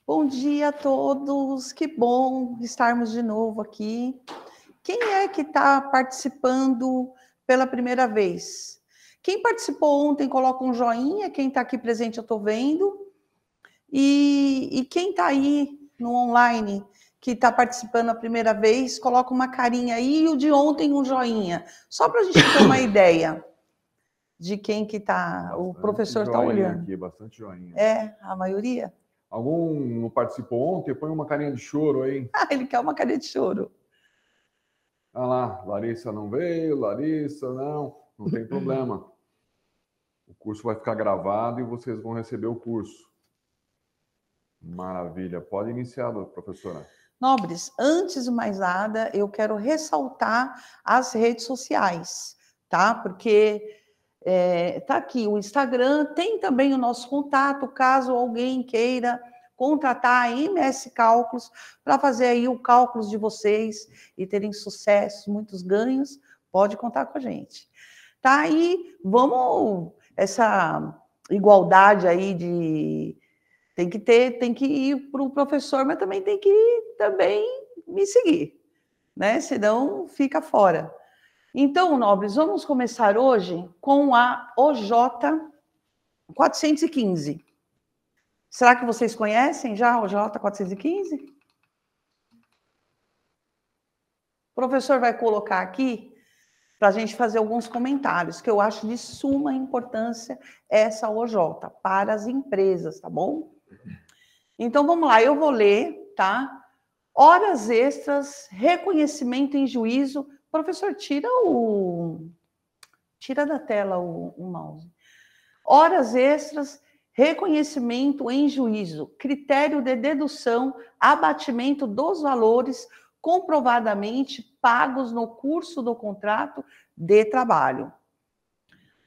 Bom dia a todos, que bom estarmos de novo aqui. Quem é que está participando pela primeira vez? Quem participou ontem, coloca um joinha, quem está aqui presente eu estou vendo. E quem está aí no online, que está participando a primeira vez, coloca uma carinha aí e o de ontem um joinha, só para a gente ter uma ideia de quem que está, o professor está olhando. Aqui, bastante joinha. É, a maioria? Algum não participou ontem? Põe uma carinha de choro aí. Ah, ele quer uma carinha de choro. Ah lá, Larissa não veio, Larissa não tem problema. O curso vai ficar gravado e vocês vão receber o curso. Maravilha. Pode iniciar, professora. Nobres, antes de mais nada, eu quero ressaltar as redes sociais, tá? Porque tá aqui o Instagram, tem também o nosso contato, caso alguém queira contratar a MS Cálculos para fazer aí o cálculo de vocês e terem sucesso, muitos ganhos, pode contar com a gente. Tá aí, vamos, essa igualdade aí de tem que ir para o professor, mas também tem que me seguir, né? Senão fica fora. Então, nobres, vamos começar hoje com a OJ 415. Será que vocês conhecem já a OJ 415? O professor vai colocar aqui para a gente fazer alguns comentários, que eu acho de suma importância essa OJ para as empresas, tá bom? Então, vamos lá, eu vou ler, tá? Horas extras, reconhecimento em juízo. Professor, tira da tela o mouse. Horas extras, reconhecimento em juízo, critério de dedução, abatimento dos valores comprovadamente pagos no curso do contrato de trabalho.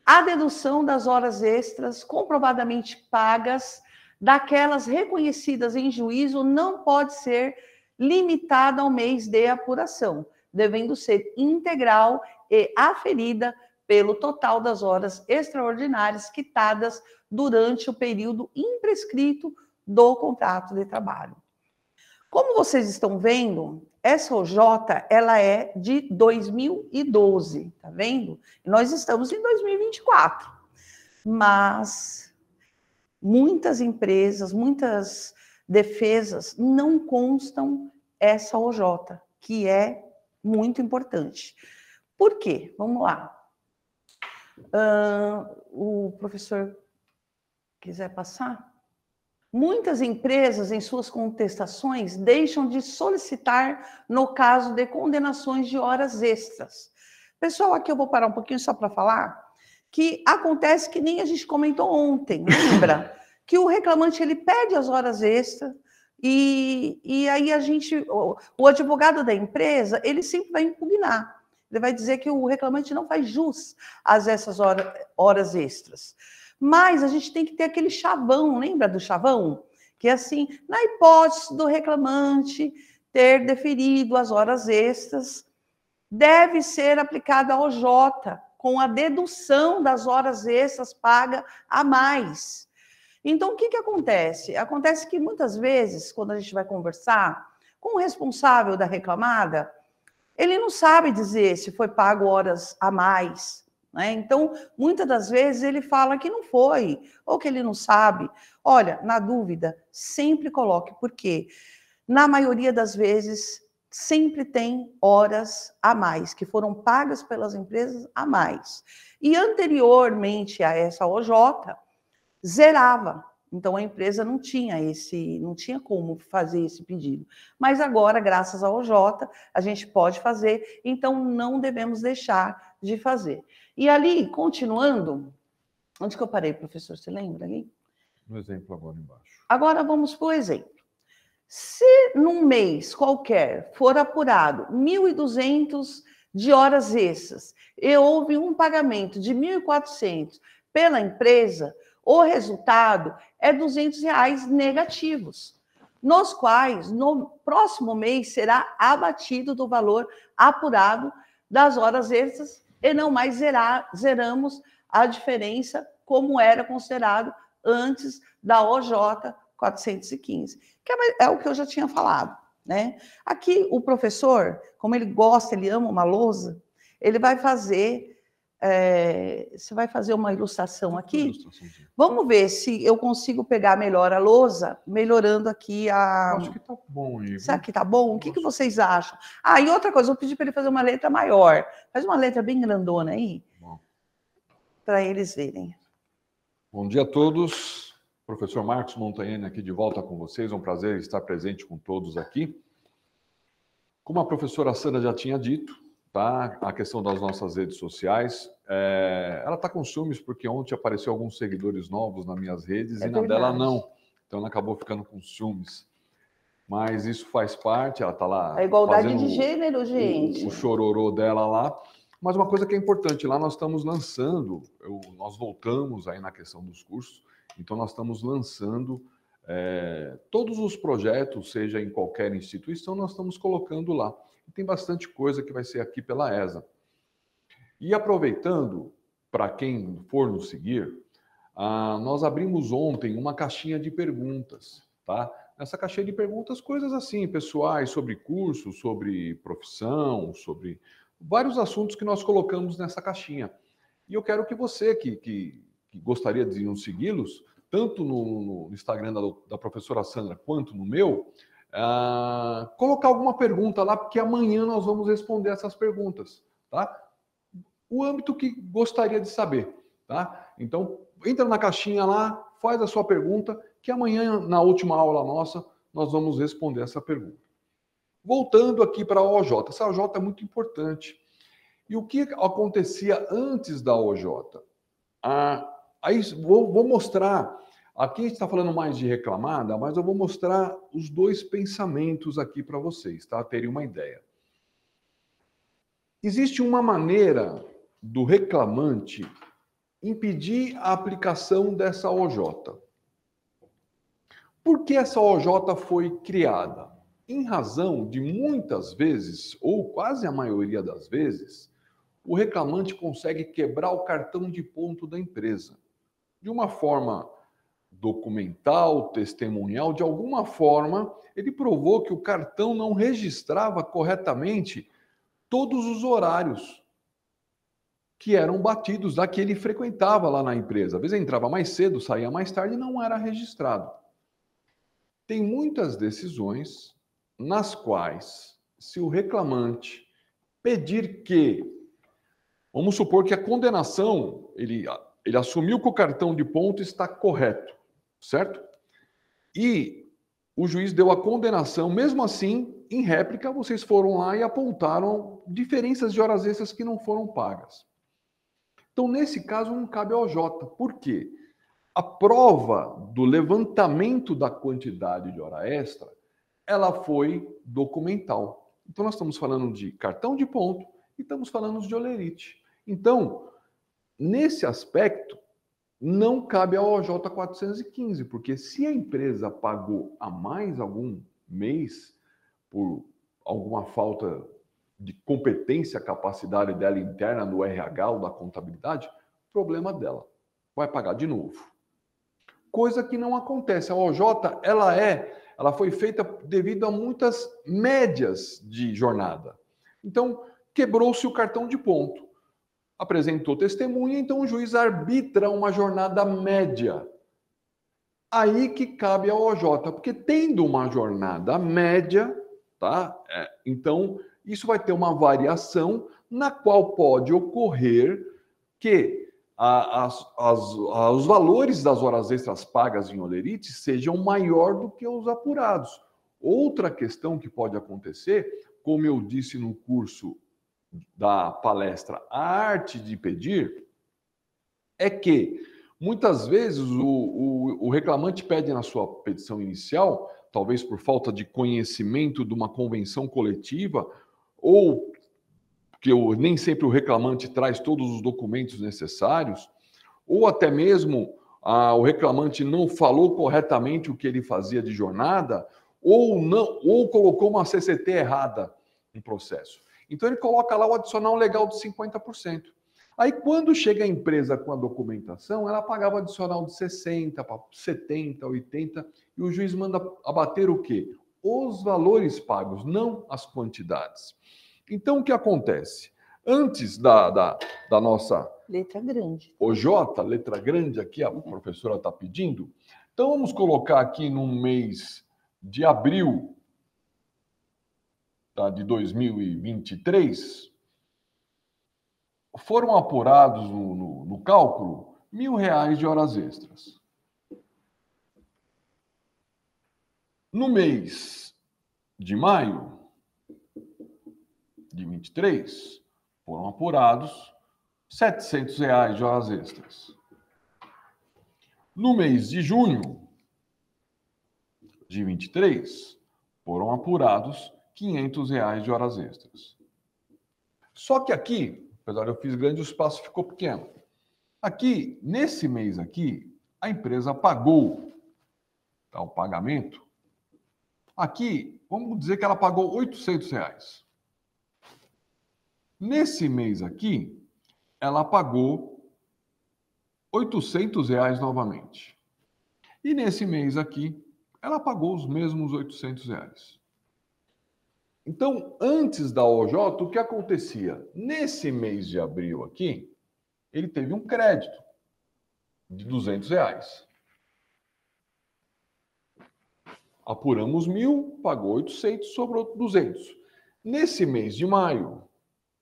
A dedução das horas extras comprovadamente pagas daquelas reconhecidas em juízo não pode ser limitada ao mês de apuração, devendo ser integral e aferida pelo total das horas extraordinárias quitadas durante o período imprescrito do contrato de trabalho. Como vocês estão vendo, essa OJ, ela é de 2012, tá vendo? Nós estamos em 2024, mas muitas empresas, muitas defesas não constam essa OJ, que é muito importante. Por quê? Vamos lá. O professor quiser passar? Muitas empresas, em suas contestações, deixam de solicitar no caso de condenações de horas extras. Pessoal, aqui eu vou parar um pouquinho só para falar que acontece que nem a gente comentou ontem, lembra? Que o reclamante ele pede as horas extras e aí o advogado da empresa, ele sempre vai impugnar. Ele vai dizer que o reclamante não faz jus a essas horas extras. Mas a gente tem que ter aquele chavão, lembra do chavão? Que é assim, na hipótese do reclamante ter deferido as horas extras, deve ser aplicada a OJ, com a dedução das horas extras paga a mais. Então, o que acontece? Acontece que muitas vezes, quando a gente vai conversar com o responsável da reclamada, ele não sabe dizer se foi pago horas a mais, né? Então, muitas das vezes ele fala que não foi, ou que ele não sabe. Olha, na dúvida, sempre coloque, porque na maioria das vezes sempre tem horas a mais, que foram pagas pelas empresas a mais. E anteriormente a essa OJ, zerava. Então a empresa não tinha como fazer esse pedido. Mas agora, graças ao OJ, a gente pode fazer, então não devemos deixar de fazer. E ali, continuando, onde que eu parei, professor? Você lembra ali? No exemplo agora embaixo. Agora vamos para o exemplo. Se num mês qualquer for apurado 1.200 de horas extras e houve um pagamento de 1.400 pela empresa, o resultado é R$200 negativos, nos quais no próximo mês será abatido do valor apurado das horas extras e não mais zeramos a diferença como era considerado antes da OJ 415, que é o que eu já tinha falado, né? Aqui, o professor, como ele gosta, ele ama uma lousa, ele vai fazer... você vai fazer uma ilustração aqui? Vamos ver se eu consigo pegar melhor a lousa, melhorando aqui a... Acho que tá bom, Igor. Será que tá bom? O que vocês acham? Ah, e outra coisa, eu pedi para ele fazer uma letra maior. Faz uma letra bem grandona aí, para eles verem. Bom dia a todos. Professor Marcos Montanhene aqui de volta com vocês. É um prazer estar presente com todos aqui. Como a professora Sandra já tinha dito, tá? A questão das nossas redes sociais, ela está com ciúmes porque ontem apareceu alguns seguidores novos nas minhas redes e na dela não. Então ela acabou ficando com ciúmes. Mas isso faz parte, ela está lá... A igualdade de gênero, gente. O chororô dela lá. Mas uma coisa que é importante, lá nós estamos lançando, nós voltamos aí na questão dos cursos, então nós estamos lançando todos os projetos, seja em qualquer instituição, nós estamos colocando lá. E tem bastante coisa que vai ser aqui pela ESA. E aproveitando, para quem for nos seguir, nós abrimos ontem uma caixinha de perguntas, tá? Nessa caixinha de perguntas, coisas assim, pessoais, sobre curso, sobre profissão, sobre vários assuntos que nós colocamos nessa caixinha. E eu quero que você, que gostaria de nos segui-los, tanto no Instagram da professora Sandra quanto no meu, colocar alguma pergunta lá, porque amanhã nós vamos responder essas perguntas, tá? O âmbito que gostaria de saber, tá? Então, entra na caixinha lá, faz a sua pergunta, que amanhã, na última aula nossa, nós vamos responder essa pergunta. Voltando aqui para a OJ. Essa OJ é muito importante. E o que acontecia antes da OJ? Aí vou mostrar... Aqui a gente está falando mais de reclamada, mas eu vou mostrar os dois pensamentos aqui para vocês, tá? Terem uma ideia. Existe uma maneira do reclamante impedir a aplicação dessa OJ. Por que essa OJ foi criada? Em razão de muitas vezes, ou quase a maioria das vezes, o reclamante consegue quebrar o cartão de ponto da empresa. De uma forma documental, testemunhal, de alguma forma, ele provou que o cartão não registrava corretamente todos os horários que eram batidos lá, que ele frequentava lá na empresa. Às vezes ele entrava mais cedo, saía mais tarde e não era registrado. Tem muitas decisões nas quais, se o reclamante pedir que, vamos supor que a condenação, ele assumiu que o cartão de ponto está correto, certo? E o juiz deu a condenação, mesmo assim, em réplica, vocês foram lá e apontaram diferenças de horas extras que não foram pagas. Então, nesse caso, não cabe ao OJ. Por quê? A prova do levantamento da quantidade de hora extra, ela foi documental. Então, nós estamos falando de cartão de ponto e estamos falando de holerite. Então, nesse aspecto, não cabe ao OJ 415, porque se a empresa pagou a mais algum mês por alguma falta de competência, capacidade dela interna do RH ou da contabilidade, problema dela. Vai pagar de novo. Coisa que não acontece. A OJ, ela foi feita devido a muitas médias de jornada. Então, quebrou-se o cartão de ponto. Apresentou testemunha, então o juiz arbitra uma jornada média. Aí que cabe ao OJ, porque tendo uma jornada média, tá? Então, isso vai ter uma variação na qual pode ocorrer que os valores das horas extras pagas em holerite sejam maior do que os apurados. Outra questão que pode acontecer, como eu disse no curso da palestra A Arte de Pedir, é que muitas vezes o reclamante pede na sua petição inicial, talvez por falta de conhecimento de uma convenção coletiva, ou que nem sempre o reclamante traz todos os documentos necessários, ou até mesmo o reclamante não falou corretamente o que ele fazia de jornada, ou colocou uma CCT errada no processo. Então ele coloca lá o adicional legal de 50%. Aí, quando chega a empresa com a documentação, ela pagava adicional de 60, para 70, 80, e o juiz manda abater o quê? Os valores pagos, não as quantidades. Então, o que acontece? Antes da nossa Letra grande. OJ, letra grande aqui, a professora está pedindo. Então, vamos colocar aqui no mês de abril, tá, de 2023, foram apurados no cálculo R$ 1.000 de horas extras. No mês de maio de 23, foram apurados R$ 700 de horas extras. No mês de junho de 23, foram apurados R$ 500 de horas extras. Só que aqui, apesar de eu fiz grande, o espaço ficou pequeno. Aqui, nesse mês aqui, a empresa pagou, tá, o pagamento. Aqui, vamos dizer que ela pagou R$ 800. Nesse mês aqui, ela pagou R$ 800 novamente. E nesse mês aqui, ela pagou os mesmos R$ 800. Então, antes da OJ, o que acontecia? Nesse mês de abril aqui, ele teve um crédito de R$ 200. Apuramos 1.000, pagou 800, sobrou 200. Nesse mês de maio,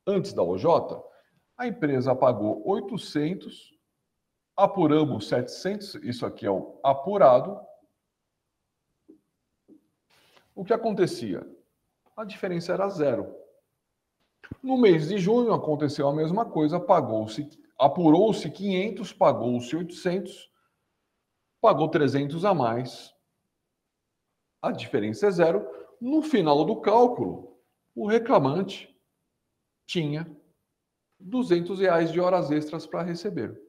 antes da OJ, a empresa pagou 800, apuramos 700, isso aqui é o apurado. O que acontecia? A diferença era zero. No mês de junho aconteceu a mesma coisa, apurou-se 500, pagou-se 800, pagou 300 a mais. A diferença é zero. No final do cálculo, o reclamante tinha R$ 200 de horas extras para receber.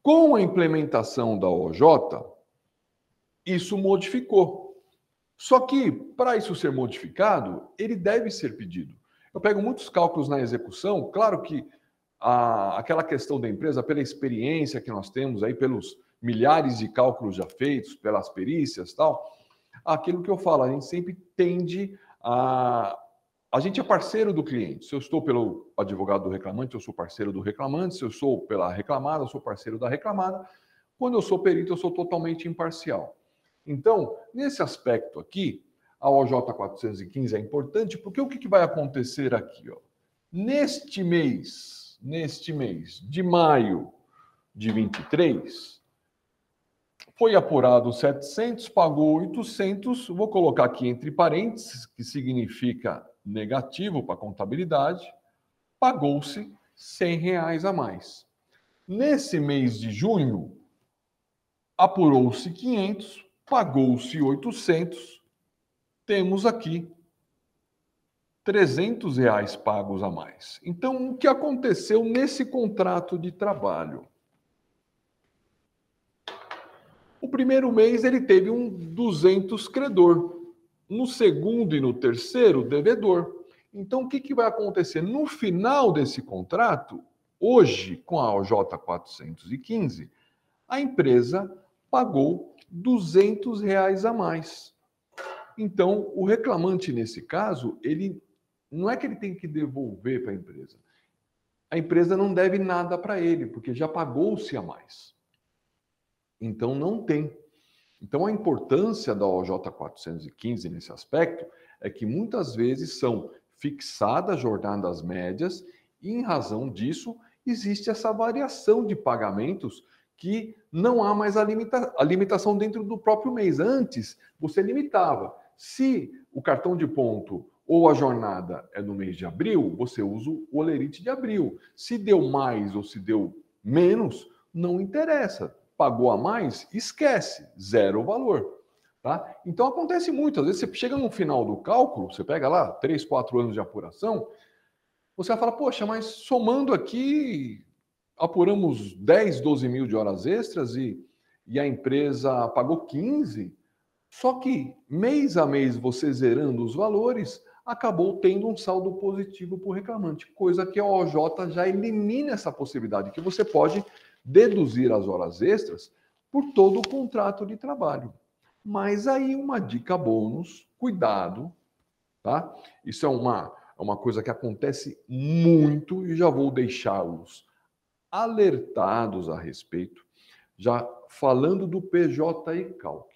Com a implementação da OJ, isso modificou. Só que, para isso ser modificado, ele deve ser pedido. Eu pego muitos cálculos na execução, claro que aquela questão da empresa, pela experiência que nós temos aí, pelos milhares de cálculos já feitos, pelas perícias e tal, aquilo que eu falo, a gente sempre tende a gente é parceiro do cliente. Se eu estou pelo advogado do reclamante, eu sou parceiro do reclamante. Se eu sou pela reclamada, eu sou parceiro da reclamada. Quando eu sou perito, eu sou totalmente imparcial. Então, nesse aspecto aqui, a OJ 415 é importante, porque o que vai acontecer aqui? Ó? Neste mês de maio de 23, foi apurado 700, pagou 800, vou colocar aqui entre parênteses, que significa negativo para a contabilidade, pagou-se R$ 100 a mais. Nesse mês de junho, apurou-se 500, pagou-se 800, temos aqui R$ 300 pagos a mais. Então, o que aconteceu nesse contrato de trabalho? O primeiro mês ele teve um 200 credor. No segundo e no terceiro, devedor. Então, o que vai acontecer? No final desse contrato, hoje, com a OJ 415, a empresa pagou R$ 200 a mais. Então, o reclamante, nesse caso, ele não é que ele tem que devolver para a empresa. A empresa não deve nada para ele, porque já pagou-se a mais. Então, não tem. Então, a importância da OJ 415 nesse aspecto é que muitas vezes são fixadas jornadas médias e, em razão disso, existe essa variação de pagamentos que não há mais a limitação dentro do próprio mês. Antes, você limitava. Se o cartão de ponto ou a jornada é no mês de abril, você usa o olerite de abril. Se deu mais ou se deu menos, não interessa. Pagou a mais, esquece, zero o valor. Tá? Então acontece muito, às vezes você chega no final do cálculo, você pega lá 3, 4 anos de apuração, você vai falar, poxa, mas somando aqui, apuramos 10, 12 mil de horas extras e a empresa pagou 15, só que mês a mês você zerando os valores, acabou tendo um saldo positivo para o reclamante, coisa que a OJ já elimina essa possibilidade, que você pode deduzir as horas extras por todo o contrato de trabalho. Mas aí uma dica bônus, cuidado, tá? Isso é uma coisa que acontece muito e já vou deixá-los alertados a respeito, já falando do PJ e Calc.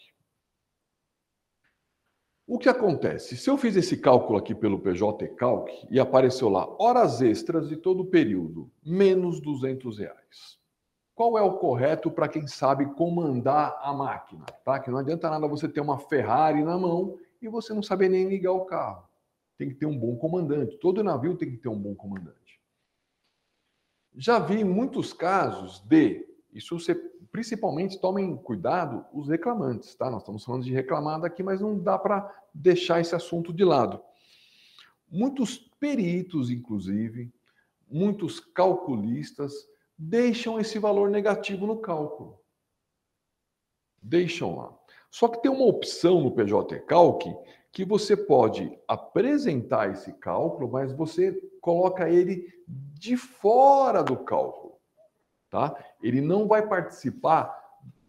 O que acontece? Se eu fiz esse cálculo aqui pelo PJ e Calc e apareceu lá horas extras de todo o período, menos R$ 200. Qual é o correto para quem sabe comandar a máquina? Tá? Que não adianta nada você ter uma Ferrari na mão e você não saber nem ligar o carro. Tem que ter um bom comandante. Todo navio tem que ter um bom comandante. Já vi muitos casos isso você, principalmente tomem cuidado os reclamantes, tá? Nós estamos falando de reclamada aqui, mas não dá para deixar esse assunto de lado. Muitos peritos, inclusive, muitos calculistas, deixam esse valor negativo no cálculo. Deixam lá. Só que tem uma opção no PJ Calc que você pode apresentar esse cálculo, mas você coloca ele de fora do cálculo, tá? Ele não vai participar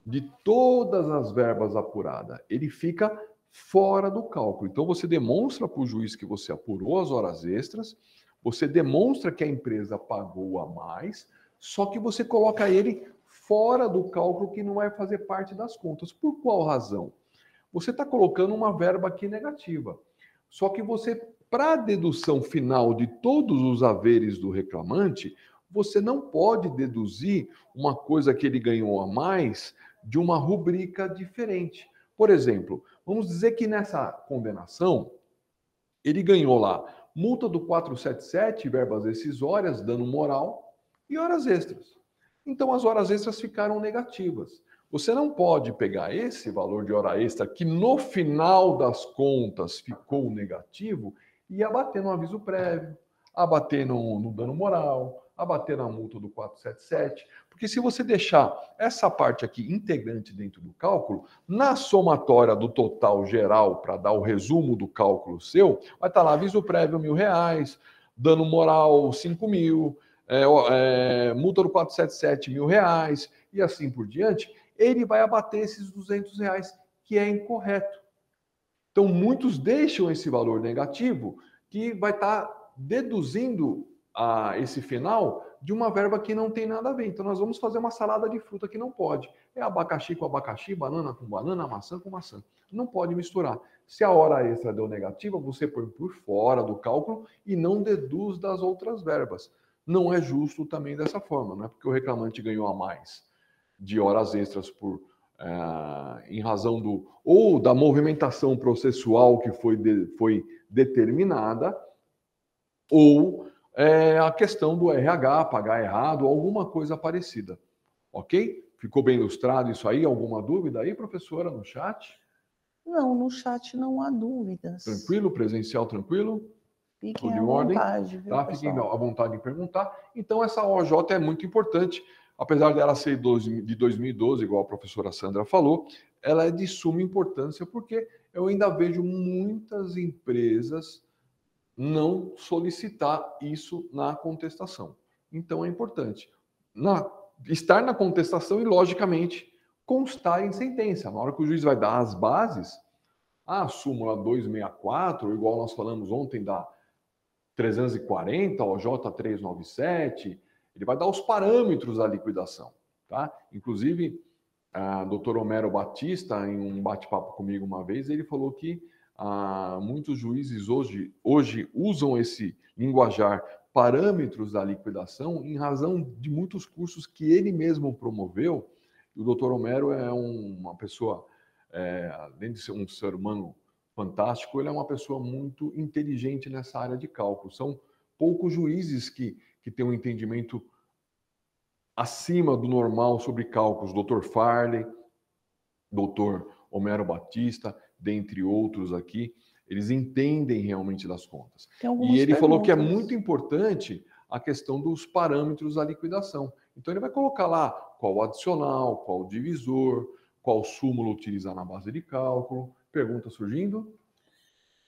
de todas as verbas apuradas. Ele fica fora do cálculo. Então você demonstra para o juiz que você apurou as horas extras, você demonstra que a empresa pagou a mais, só que você coloca ele fora do cálculo que não vai fazer parte das contas. Por qual razão? Você está colocando uma verba aqui negativa. Só que você, para a dedução final de todos os haveres do reclamante, você não pode deduzir uma coisa que ele ganhou a mais de uma rubrica diferente. Por exemplo, vamos dizer que nessa condenação, ele ganhou lá multa do 477, verbas decisórias, dano moral e horas extras. Então as horas extras ficaram negativas. Você não pode pegar esse valor de hora extra, que no final das contas ficou negativo, e abater no aviso prévio, abater no dano moral, abater na multa do 477, porque se você deixar essa parte aqui integrante dentro do cálculo, na somatória do total geral, para dar o resumo do cálculo seu, vai estar lá aviso prévio R$ 1.000, dano moral 5.000, multa do 477 R$ 1.000 e assim por diante, ele vai abater esses R$ 200, que é incorreto. Então, muitos deixam esse valor negativo, que vai estar deduzindo esse final de uma verba que não tem nada a ver. Então, nós vamos fazer uma salada de fruta que não pode. É abacaxi com abacaxi, banana com banana, maçã com maçã. Não pode misturar. Se a hora extra deu negativa, você põe por fora do cálculo e não deduz das outras verbas. Não é justo também dessa forma, não é porque o reclamante ganhou a mais de horas extras em razão ou da movimentação processual que foi determinada, ou a questão do RH, pagar errado, alguma coisa parecida. Ok? Ficou bem ilustrado isso aí? Alguma dúvida aí, professora, no chat? Não, no chat não há dúvidas. Tranquilo? Presencial tranquilo? Fiquem à vontade, viu, tá? Fiquem pessoal? à vontade em perguntar. Então, essa OJ é muito importante. Apesar dela ser de 2012, igual a professora Sandra falou, ela é de suma importância, porque eu ainda vejo muitas empresas não solicitar isso na contestação. Então, é importante estar na contestação e, logicamente, constar em sentença. Na hora que o juiz vai dar as bases, a súmula 264, igual nós falamos ontem da 340, OJ 397, ele vai dar os parâmetros da liquidação, tá? Inclusive, o doutor Homero Batista, em um bate-papo comigo uma vez, ele falou que muitos juízes hoje usam esse linguajar parâmetros da liquidação em razão de muitos cursos que ele mesmo promoveu. E o doutor Homero é uma pessoa, além de ser um ser humano fantástico, ele é uma pessoa muito inteligente nessa área de cálculo. São poucos juízes que têm um entendimento acima do normal sobre cálculos. Dr. Farley, Dr. Homero Batista, dentre outros aqui, eles entendem realmente das contas. E ele falou que é muito importante a questão dos parâmetros da liquidação. Então ele vai colocar lá qual adicional, qual divisor, qual súmula utilizar na base de cálculo. Pergunta surgindo?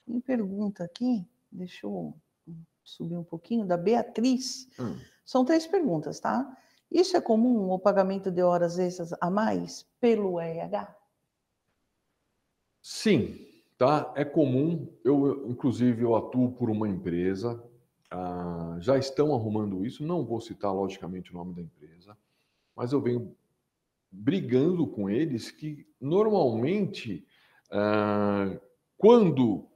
Tem pergunta aqui, deixa eu subir um pouquinho, da Beatriz. São 3 perguntas, tá? Isso é comum, o pagamento de horas extras a mais pelo RH? Sim, tá? É comum. Inclusive, eu atuo por uma empresa. Já estão arrumando isso. Não vou citar, logicamente, o nome da empresa, mas eu venho brigando com eles que, normalmente, quando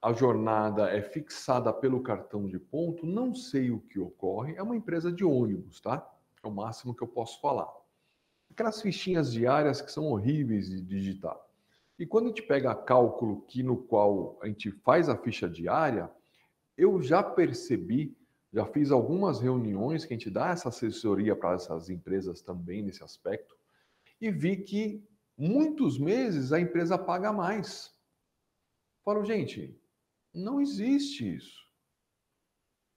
a jornada é fixada pelo cartão de ponto, não sei o que ocorre. É uma empresa de ônibus, tá? É o máximo que eu posso falar. Aquelas fichinhas diárias que são horríveis de digitar. E quando a gente pega cálculo no qual a gente faz a ficha diária, eu já percebi, já fiz algumas reuniões que a gente dá essa assessoria para essas empresas também nesse aspecto, e vi que muitos meses a empresa paga mais. Falo, gente, não existe isso.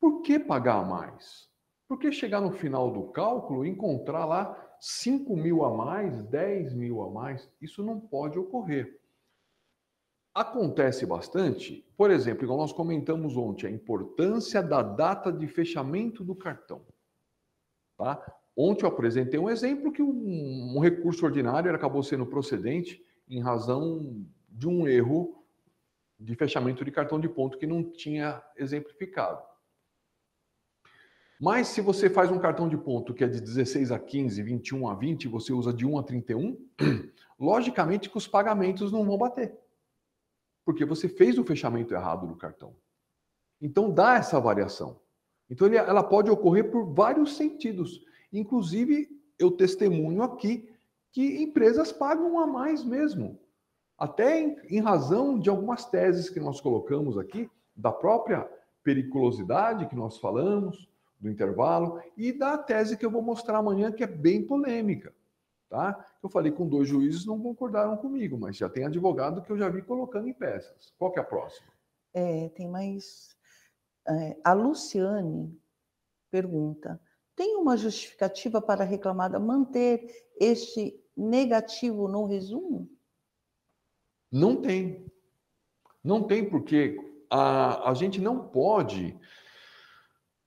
Por que pagar mais? Por que chegar no final do cálculo e encontrar lá 5 mil a mais, 10 mil a mais? Isso não pode ocorrer. Acontece bastante, por exemplo, igual nós comentamos ontem, a importância da data de fechamento do cartão. Tá? Ontem eu apresentei um exemplo que um recurso ordinário acabou sendo procedente em razão de um erro de fechamento de cartão de ponto que não tinha exemplificado. Mas se você faz um cartão de ponto que é de 16 a 15, 21 a 20, você usa de 1 a 31, logicamente que os pagamentos não vão bater. Porque você fez o fechamento errado do cartão. Então dá essa variação. Então ela pode ocorrer por vários sentidos. Inclusive, eu testemunho aqui que empresas pagam a mais mesmo. Até em razão de algumas teses que nós colocamos aqui, da própria periculosidade que nós falamos, do intervalo, e da tese que eu vou mostrar amanhã, que é bem polêmica. Tá? Eu falei com 2 juízes, não concordaram comigo, mas já tem advogado que eu já vi colocando em peças. Qual que é a próxima? Tem mais... a Luciane pergunta, tem uma justificativa para a reclamada manter este negativo no resumo? Não tem. Não tem, porque a gente não pode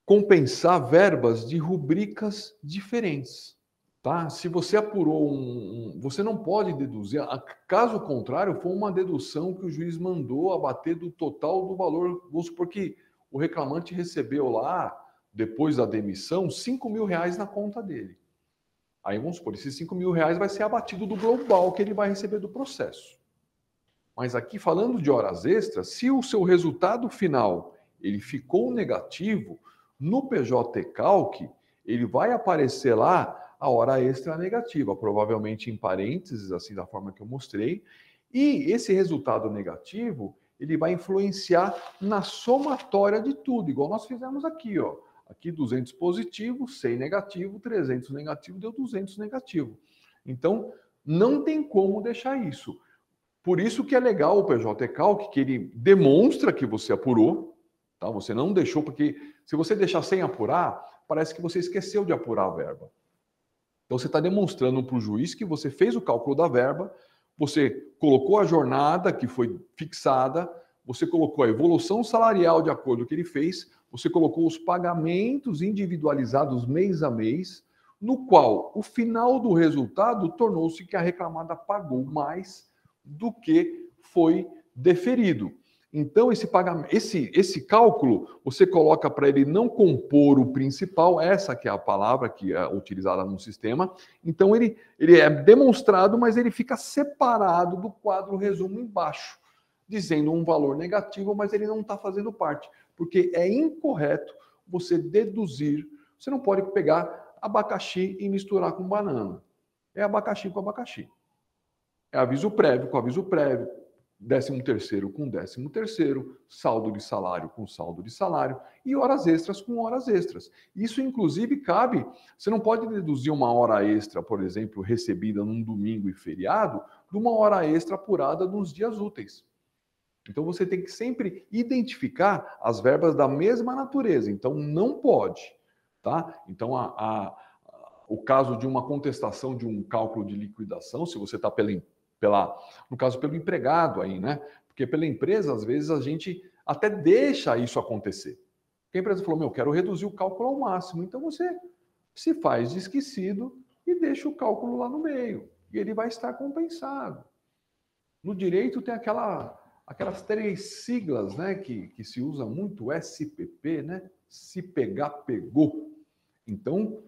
compensar verbas de rubricas diferentes. Tá? Se você apurou você não pode deduzir. Caso contrário, foi uma dedução que o juiz mandou abater do total do valor. Vamos supor que o reclamante recebeu lá, depois da demissão, 5 mil reais na conta dele. Aí vamos supor, esses 5 mil reais vai ser abatido do global que ele vai receber do processo. Mas aqui, falando de horas extras, se o seu resultado final ele ficou negativo, no PJ Calc, ele vai aparecer lá a hora extra negativa, provavelmente em parênteses, assim da forma que eu mostrei, e esse resultado negativo, ele vai influenciar na somatória de tudo, igual nós fizemos aqui, ó. Aqui 200 positivo, 100 negativo, 300 negativo, deu 200 negativo. Então, não tem como deixar isso. Por isso que é legal o PJ Calc, que ele demonstra que você apurou, tá? Você não deixou, porque se você deixar sem apurar, parece que você esqueceu de apurar a verba. Então, você está demonstrando para o juiz que você fez o cálculo da verba, você colocou a jornada que foi fixada, você colocou a evolução salarial de acordo com o que ele fez, você colocou os pagamentos individualizados mês a mês, no qual o final do resultado tornou-se que a reclamada pagou mais do que foi deferido. Então, esse cálculo, você coloca para ele não compor o principal, essa que é a palavra que é utilizada no sistema. Então, ele é demonstrado, mas ele fica separado do quadro resumo embaixo, dizendo um valor negativo, mas ele não está fazendo parte, porque é incorreto você deduzir. Você não pode pegar abacaxi e misturar com banana. É abacaxi com abacaxi. É aviso prévio com aviso prévio, 13º com 13º, saldo de salário com saldo de salário e horas extras com horas extras. Isso, inclusive, cabe... Você não pode deduzir uma hora extra, por exemplo, recebida num domingo e feriado, de uma hora extra apurada nos dias úteis. Então, você tem que sempre identificar as verbas da mesma natureza. Então, não pode. Tá? Então, o caso de uma contestação de um cálculo de liquidação, se você está no caso, pelo empregado aí, né? Porque pela empresa, às vezes, a gente até deixa isso acontecer. Porque a empresa falou, meu, quero reduzir o cálculo ao máximo. Então você se faz de esquecido e deixa o cálculo lá no meio. E ele vai estar compensado. No direito tem aquelas 3 siglas, né, que se usa muito, SPP, né? Se pegar, pegou. Então,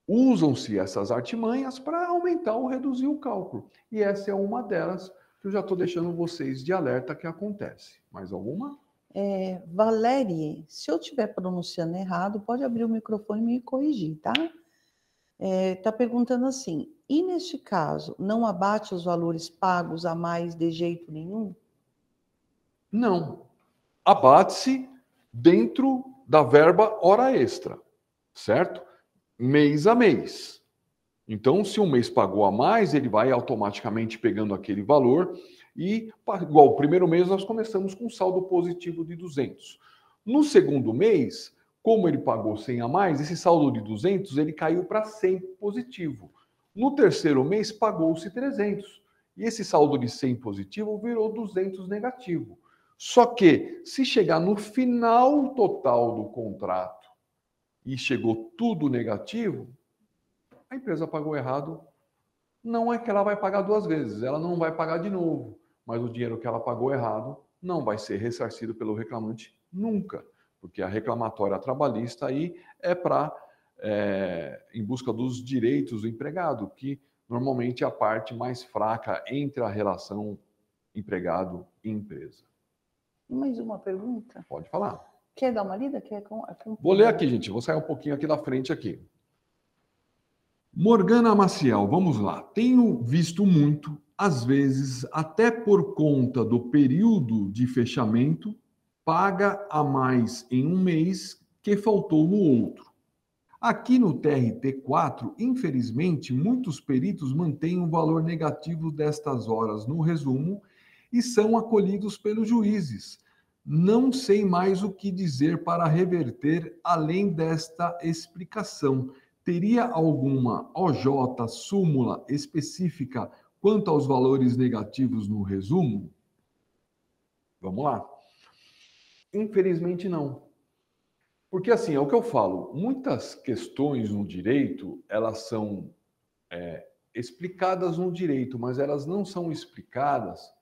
usam-se essas artimanhas para aumentar ou reduzir o cálculo. E essa é uma delas que eu já estou deixando vocês de alerta que acontece. Mais alguma? Valérie, se eu estiver pronunciando errado, pode abrir o microfone e me corrigir, tá? Está perguntando assim, e neste caso, não abate os valores pagos a mais de jeito nenhum? Não. Abate-se dentro da verba hora extra, certo? Mês a mês. Então, se um mês pagou a mais, ele vai automaticamente pegando aquele valor e, igual o primeiro mês, nós começamos com um saldo positivo de 200. No segundo mês, como ele pagou 100 a mais, esse saldo de 200 ele caiu para 100 positivo. No terceiro mês, pagou-se 300. E esse saldo de 100 positivo virou 200 negativo. Só que, se chegar no final total do contrato e chegou tudo negativo, a empresa pagou errado. Não é que ela vai pagar 2 vezes, ela não vai pagar de novo, mas o dinheiro que ela pagou errado não vai ser ressarcido pelo reclamante nunca, porque a reclamatória trabalhista aí é em busca dos direitos do empregado, que normalmente é a parte mais fraca entre a relação empregado e empresa. Mais uma pergunta? Pode falar. Quer dar uma lida? Vou ler aqui, gente. Vou sair um pouquinho aqui da frente aqui. Morgana Maciel, vamos lá. Tenho visto muito, às vezes, até por conta do período de fechamento, paga a mais em um mês que faltou no outro. Aqui no TRT4, infelizmente, muitos peritos mantêm o valor negativo destas horas no resumo e são acolhidos pelos juízes. Não sei mais o que dizer para reverter além desta explicação. Teria alguma OJ súmula específica quanto aos valores negativos no resumo? Vamos lá. Infelizmente não. Porque assim, é o que eu falo, muitas questões no direito, elas são explicadas no direito, mas elas não são explicadas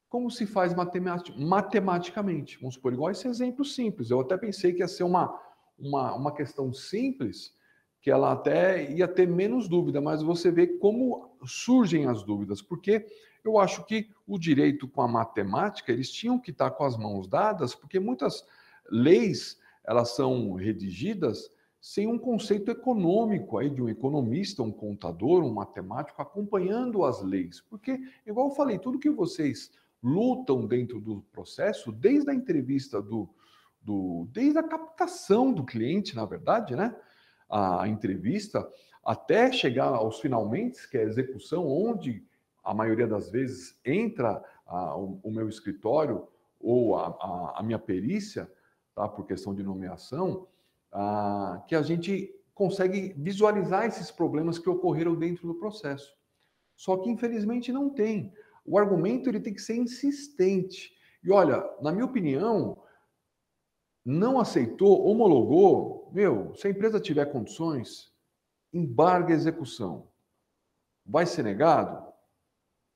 como se faz matematicamente. Vamos supor, igual esse exemplo simples. Eu até pensei que ia ser uma questão simples, que ela até ia ter menos dúvida, mas você vê como surgem as dúvidas, porque eu acho que o direito com a matemática, eles tinham que estar com as mãos dadas, porque muitas leis, elas são redigidas sem um conceito econômico aí de um economista, um contador, um matemático acompanhando as leis. Porque, igual eu falei, tudo que vocês lutam dentro do processo, desde a entrevista desde a captação do cliente, na verdade, né? A entrevista, até chegar aos finalmente, que é a execução, onde a maioria das vezes entra o meu escritório ou a minha perícia, tá, por questão de nomeação, que a gente consegue visualizar esses problemas que ocorreram dentro do processo. Só que, infelizmente, não tem. O argumento ele tem que ser insistente. E olha, na minha opinião, não aceitou, homologou, se a empresa tiver condições, embarga a execução. Vai ser negado?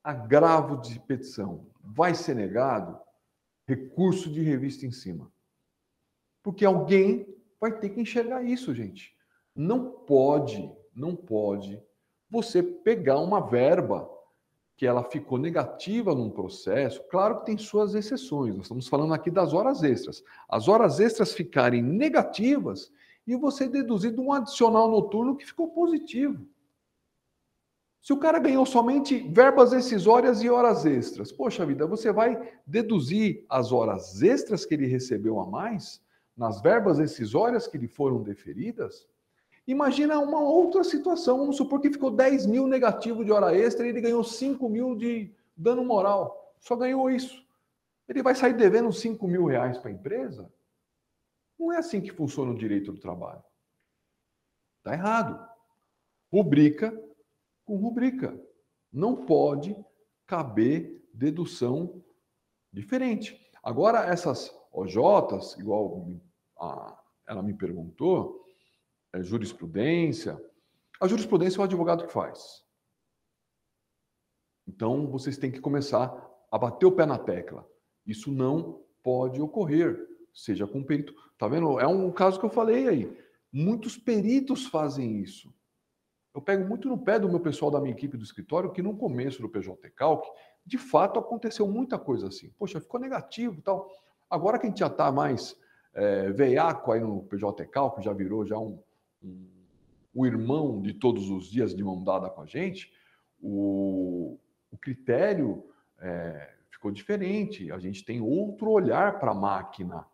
Agravo de petição. Vai ser negado? Recurso de revista em cima. Porque alguém vai ter que enxergar isso, gente. Não pode você pegar uma verba que ela ficou negativa num processo, claro que tem suas exceções, nós estamos falando aqui das horas extras. As horas extras ficarem negativas e você deduzir de um adicional noturno que ficou positivo. Se o cara ganhou somente verbas rescisórias e horas extras, poxa vida, você vai deduzir as horas extras que ele recebeu a mais nas verbas rescisórias que lhe foram deferidas? Imagina uma outra situação, vamos supor que ficou 10 mil negativo de hora extra e ele ganhou 5 mil de dano moral. Só ganhou isso. Ele vai sair devendo 5 mil reais para a empresa? Não é assim que funciona o direito do trabalho. Está errado. Rubrica com rubrica. Não pode caber dedução diferente. Agora, essas OJs, igual ela me perguntou, jurisprudência. A jurisprudência é o advogado que faz. Então, vocês têm que começar a bater o pé na tecla. Isso não pode ocorrer, seja com perito. Tá vendo? É um caso que eu falei aí. Muitos peritos fazem isso. Eu pego muito no pé do meu pessoal da minha equipe do escritório, que no começo do PJ Calc, de fato, aconteceu muita coisa assim. Poxa, ficou negativo e tal. Agora que a gente já está mais veiaco aí no PJ Calc, já virou já o irmão de todos os dias de mão dada com a gente, o critério ficou diferente. A gente tem outro olhar para a máquina.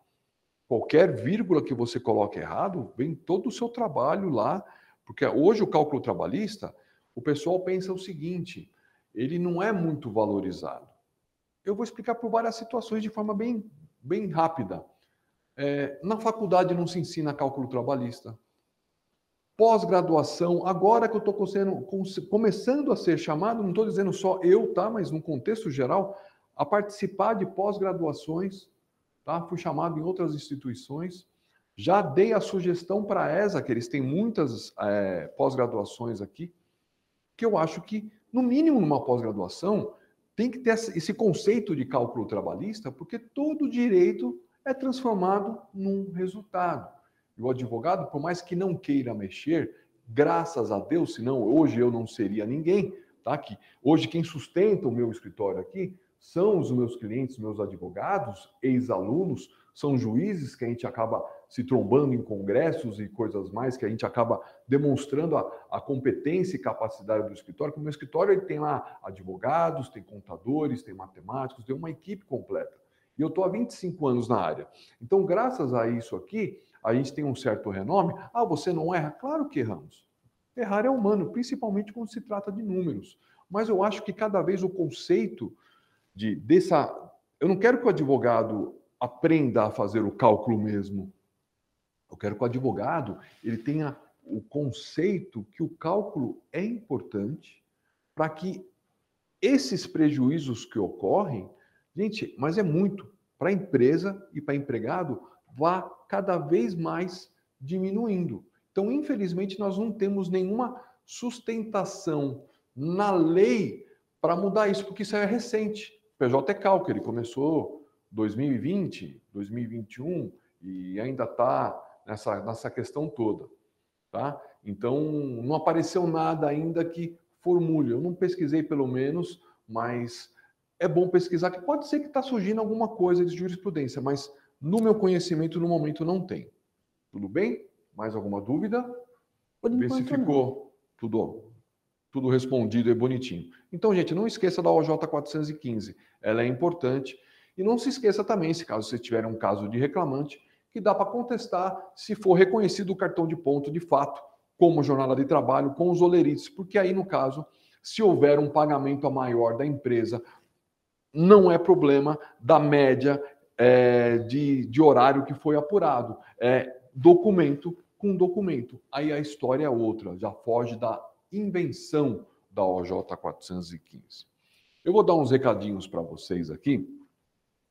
Qualquer vírgula que você coloque errado, vem todo o seu trabalho lá. Porque hoje o cálculo trabalhista, o pessoal pensa o seguinte, ele não é muito valorizado. Eu vou explicar por várias situações de forma bem rápida. Na faculdade não se ensina cálculo trabalhista. Pós-graduação, agora que eu estou começando a ser chamado, não estou dizendo só eu, tá? Mas no contexto geral, a participar de pós-graduações, tá? Fui chamado em outras instituições. Já dei a sugestão para a ESA, que eles têm muitas pós-graduações aqui, que eu acho que, no mínimo numa pós-graduação, tem que ter esse conceito de cálculo trabalhista, porque todo direito é transformado num resultado. E o advogado, por mais que não queira mexer, graças a Deus, senão hoje eu não seria ninguém, tá? Que hoje quem sustenta o meu escritório aqui são os meus clientes, meus advogados, ex-alunos, são juízes que a gente acaba se trombando em congressos e coisas mais, que a gente acaba demonstrando a competência e capacidade do escritório. Porque o meu escritório ele tem lá advogados, tem contadores, tem matemáticos, tem uma equipe completa. E eu estou há 25 anos na área. Então, graças a isso aqui, a gente tem um certo renome. Ah, você não erra? Claro que erramos. Errar é humano, principalmente quando se trata de números. Mas eu acho que cada vez o conceito eu não quero que o advogado aprenda a fazer o cálculo mesmo. Eu quero que o advogado ele tenha o conceito que o cálculo é importante para que esses prejuízos que ocorrem, gente, mas é muito, para a empresa e para empregado, vá cada vez mais diminuindo. Então, infelizmente, nós não temos nenhuma sustentação na lei para mudar isso, porque isso é recente. O PJ Calc, ele começou 2020, 2021 e ainda está nessa questão toda, tá? Então, não apareceu nada ainda que formule. Eu não pesquisei pelo menos, mas é bom pesquisar, que pode ser que está surgindo alguma coisa de jurisprudência, mas no meu conhecimento, no momento, não tem. Tudo bem? Mais alguma dúvida? Por Ver se enquanto, ficou tudo respondido e bonitinho. Então, gente, não esqueça da OJ 415. Ela é importante. E não se esqueça também, se caso você tiver um caso de reclamante, que dá para contestar se for reconhecido o cartão de ponto de fato, como jornada de trabalho, com os olerites. Porque aí, no caso, se houver um pagamento a maior da empresa, não é problema da média de horário que foi apurado. É documento com documento. Aí a história é outra, já foge da invenção da OJ 415. Eu vou dar uns recadinhos para vocês aqui,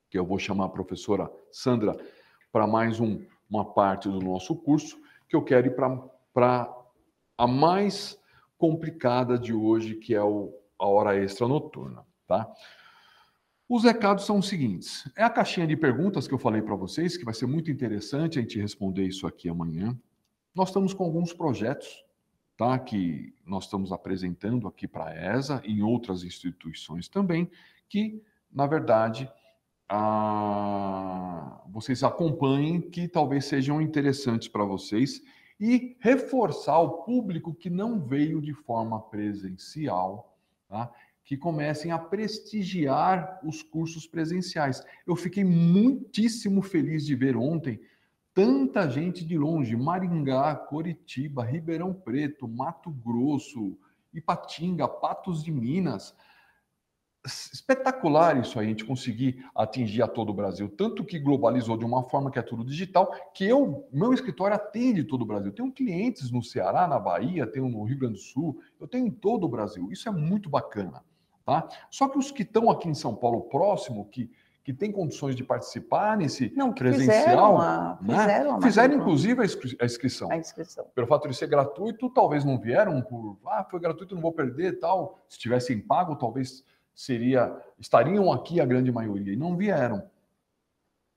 que eu vou chamar a professora Sandra para mais uma parte do nosso curso, que eu quero ir para a mais complicada de hoje, que é a hora extra noturna, tá? Os recados são os seguintes. É a caixinha de perguntas que eu falei para vocês, que vai ser muito interessante a gente responder isso aqui amanhã. Nós estamos com alguns projetos, tá, que nós estamos apresentando aqui para a ESA e em outras instituições também, que, na verdade, vocês acompanhem, que talvez sejam interessantes para vocês, e reforçar o público que não veio de forma presencial, tá? Que comecem a prestigiar os cursos presenciais. Eu fiquei muitíssimo feliz de ver ontem tanta gente de longe, Maringá, Coritiba, Ribeirão Preto, Mato Grosso, Ipatinga, Patos de Minas. Espetacular isso aí, a gente conseguir atingir a todo o Brasil. Tanto que globalizou de uma forma que é tudo digital, que meu escritório atende todo o Brasil. Tenho clientes no Ceará, na Bahia, tenho no Rio Grande do Sul, eu tenho em todo o Brasil. Isso é muito bacana, tá? Só que os que estão aqui em São Paulo próximo, que que têm condições de participar nesse Não, que presencial, fizeram inclusive a inscrição. A inscrição. Pelo fato de ser gratuito, talvez não vieram por, foi gratuito, não vou perder, tal. Se tivessem pago, talvez estariam aqui a grande maioria, e não vieram.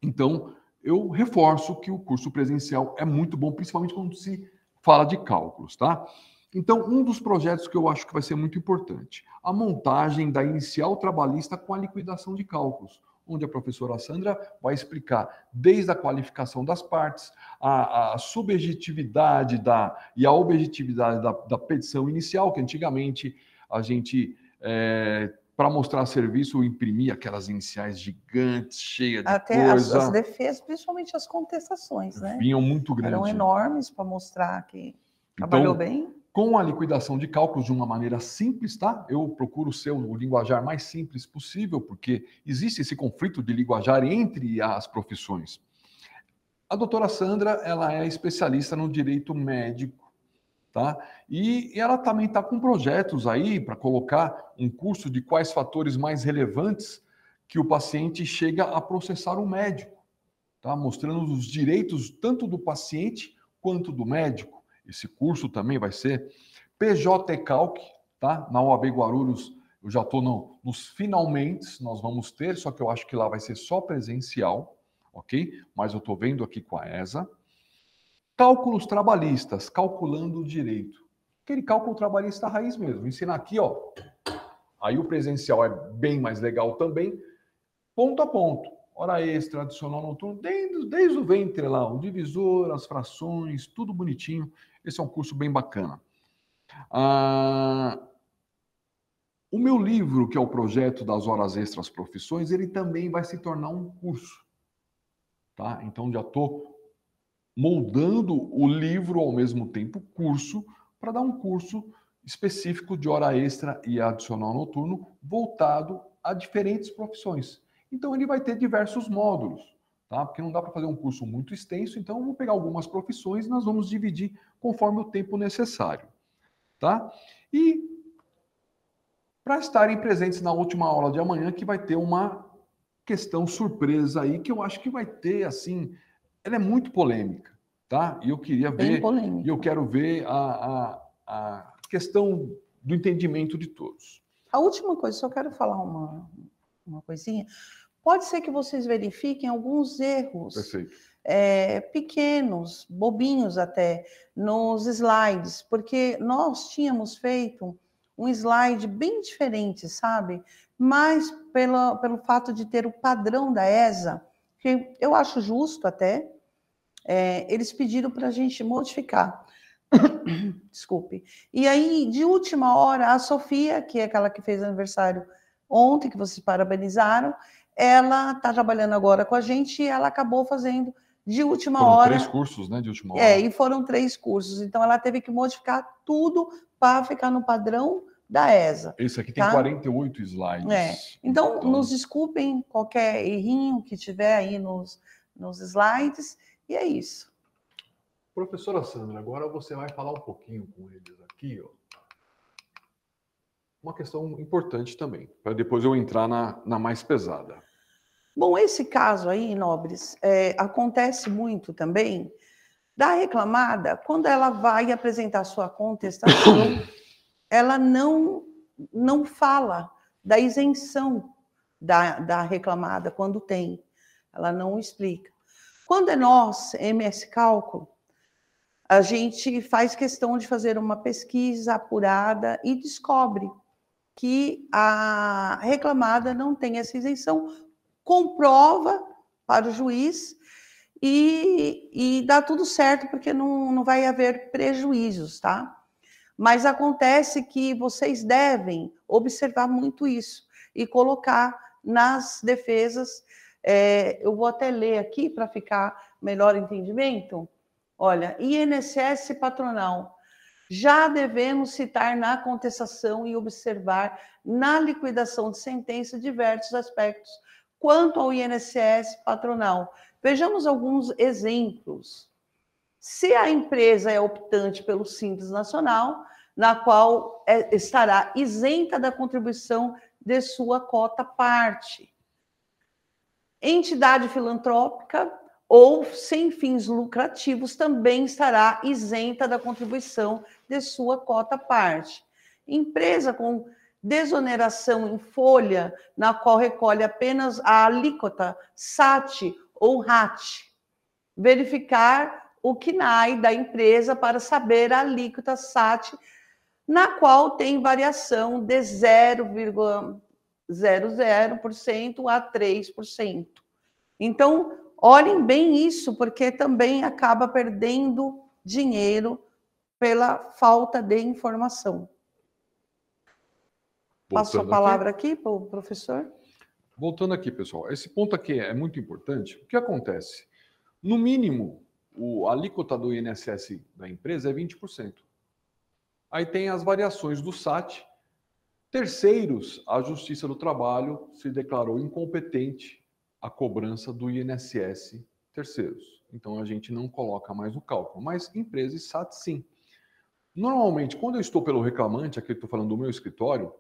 Então, eu reforço que o curso presencial é muito bom, principalmente quando se fala de cálculos, tá? Então, um dos projetos que eu acho que vai ser muito importante, a montagem da inicial trabalhista com a liquidação de cálculos, onde a professora Sandra vai explicar desde a qualificação das partes, a subjetividade e a objetividade da petição inicial, que antigamente a gente, para mostrar serviço, imprimia aquelas iniciais gigantes, cheias de Até coisa. as defesas, principalmente as contestações, né? Vinham muito grandes. Eram enormes para mostrar que trabalhou bem. Com a liquidação de cálculos de uma maneira simples, tá? Eu procuro ser o linguajar mais simples possível, porque existe esse conflito de linguajar entre as profissões. A doutora Sandra, ela é especialista no direito médico, tá? E ela também está com projetos aí para colocar um curso de quais fatores mais relevantes que o paciente chega a processar o médico, tá? Mostrando os direitos tanto do paciente quanto do médico. Esse curso também vai ser PJ Calc, tá? Na OAB Guarulhos, eu já estou nos finalmente, nós vamos ter, só que eu acho que lá vai ser só presencial, ok? Mas eu estou vendo aqui com a ESA. Cálculos trabalhistas, calculando o direito. Aquele cálculo trabalhista raiz mesmo, ensinar aqui, ó. Aí o presencial é bem mais legal também, ponto a ponto. Hora extra, adicional noturno, desde o ventre lá, o divisor, as frações, tudo bonitinho. Esse é um curso bem bacana. O meu livro, que é o projeto das horas extras profissões, ele também vai se tornar um curso. Tá? Então já estou moldando o livro ao mesmo tempo curso, para dar um curso específico de hora extra e adicional noturno voltado a diferentes profissões. Então ele vai ter diversos módulos. Tá? Porque não dá para fazer um curso muito extenso, então eu vou pegar algumas profissões e nós vamos dividir conforme o tempo necessário. Tá? E para estarem presentes na última aula de amanhã, que vai ter uma questão surpresa aí, que eu acho que vai ter, assim, ela é muito polêmica, tá? E eu queria ver, e eu quero ver a questão do entendimento de todos. A última coisa, só quero falar uma coisinha. Pode ser que vocês verifiquem alguns erros pequenos, bobinhos até, nos slides, porque nós tínhamos feito um slide bem diferente, sabe? Mas pelo fato de ter o padrão da ESA, que eu acho justo até, eles pediram para a gente modificar. Desculpe. E aí, de última hora, a Sofia, que é aquela que fez aniversário ontem, que vocês parabenizaram, ela está trabalhando agora com a gente e ela acabou fazendo de última hora. 3 cursos, né, de última hora. E foram 3 cursos. Então, ela teve que modificar tudo para ficar no padrão da ESA. Esse aqui tem 48 slides. Então, nos desculpem qualquer errinho que tiver aí nos slides, e é isso. Professora Sandra, agora você vai falar um pouquinho com eles aqui, ó. Uma questão importante também, para depois eu entrar na mais pesada. Bom, esse caso aí, nobres, acontece muito também da reclamada, quando ela vai apresentar sua contestação, ela não fala da isenção da reclamada quando tem, ela não explica. Quando é nós, MS Cálculo, a gente faz questão de fazer uma pesquisa apurada e descobre que a reclamada não tem essa isenção, comprova para o juiz e dá tudo certo, porque não vai haver prejuízos, tá? Mas acontece que vocês devem observar muito isso e colocar nas defesas. Eu vou até ler aqui para ficar melhor entendimento. Olha, INSS patronal. Já devemos citar na contestação e observar na liquidação de sentença diversos aspectos quanto ao INSS patronal. Vejamos alguns exemplos. Se a empresa é optante pelo Simples Nacional, na qual estará isenta da contribuição de sua cota parte. Entidade filantrópica ou sem fins lucrativos também estará isenta da contribuição de sua cota parte. Empresa com desoneração em folha, na qual recolhe apenas a alíquota SAT ou RAT. Verificar o CNAE da empresa para saber a alíquota SAT, na qual tem variação de 0,00% a 3%. Então, olhem bem isso, porque também acaba perdendo dinheiro pela falta de informação. Passo a palavra aqui para o professor. Voltando aqui, pessoal. Esse ponto aqui é muito importante. O que acontece? No mínimo, a alíquota do INSS da empresa é 20%. Aí tem as variações do SAT. Terceiros, a Justiça do Trabalho se declarou incompetente à cobrança do INSS terceiros. Então, a gente não coloca mais no cálculo. Mas empresa e SAT, sim. Normalmente, quando eu estou pelo reclamante, aqui eu estou falando do meu escritório,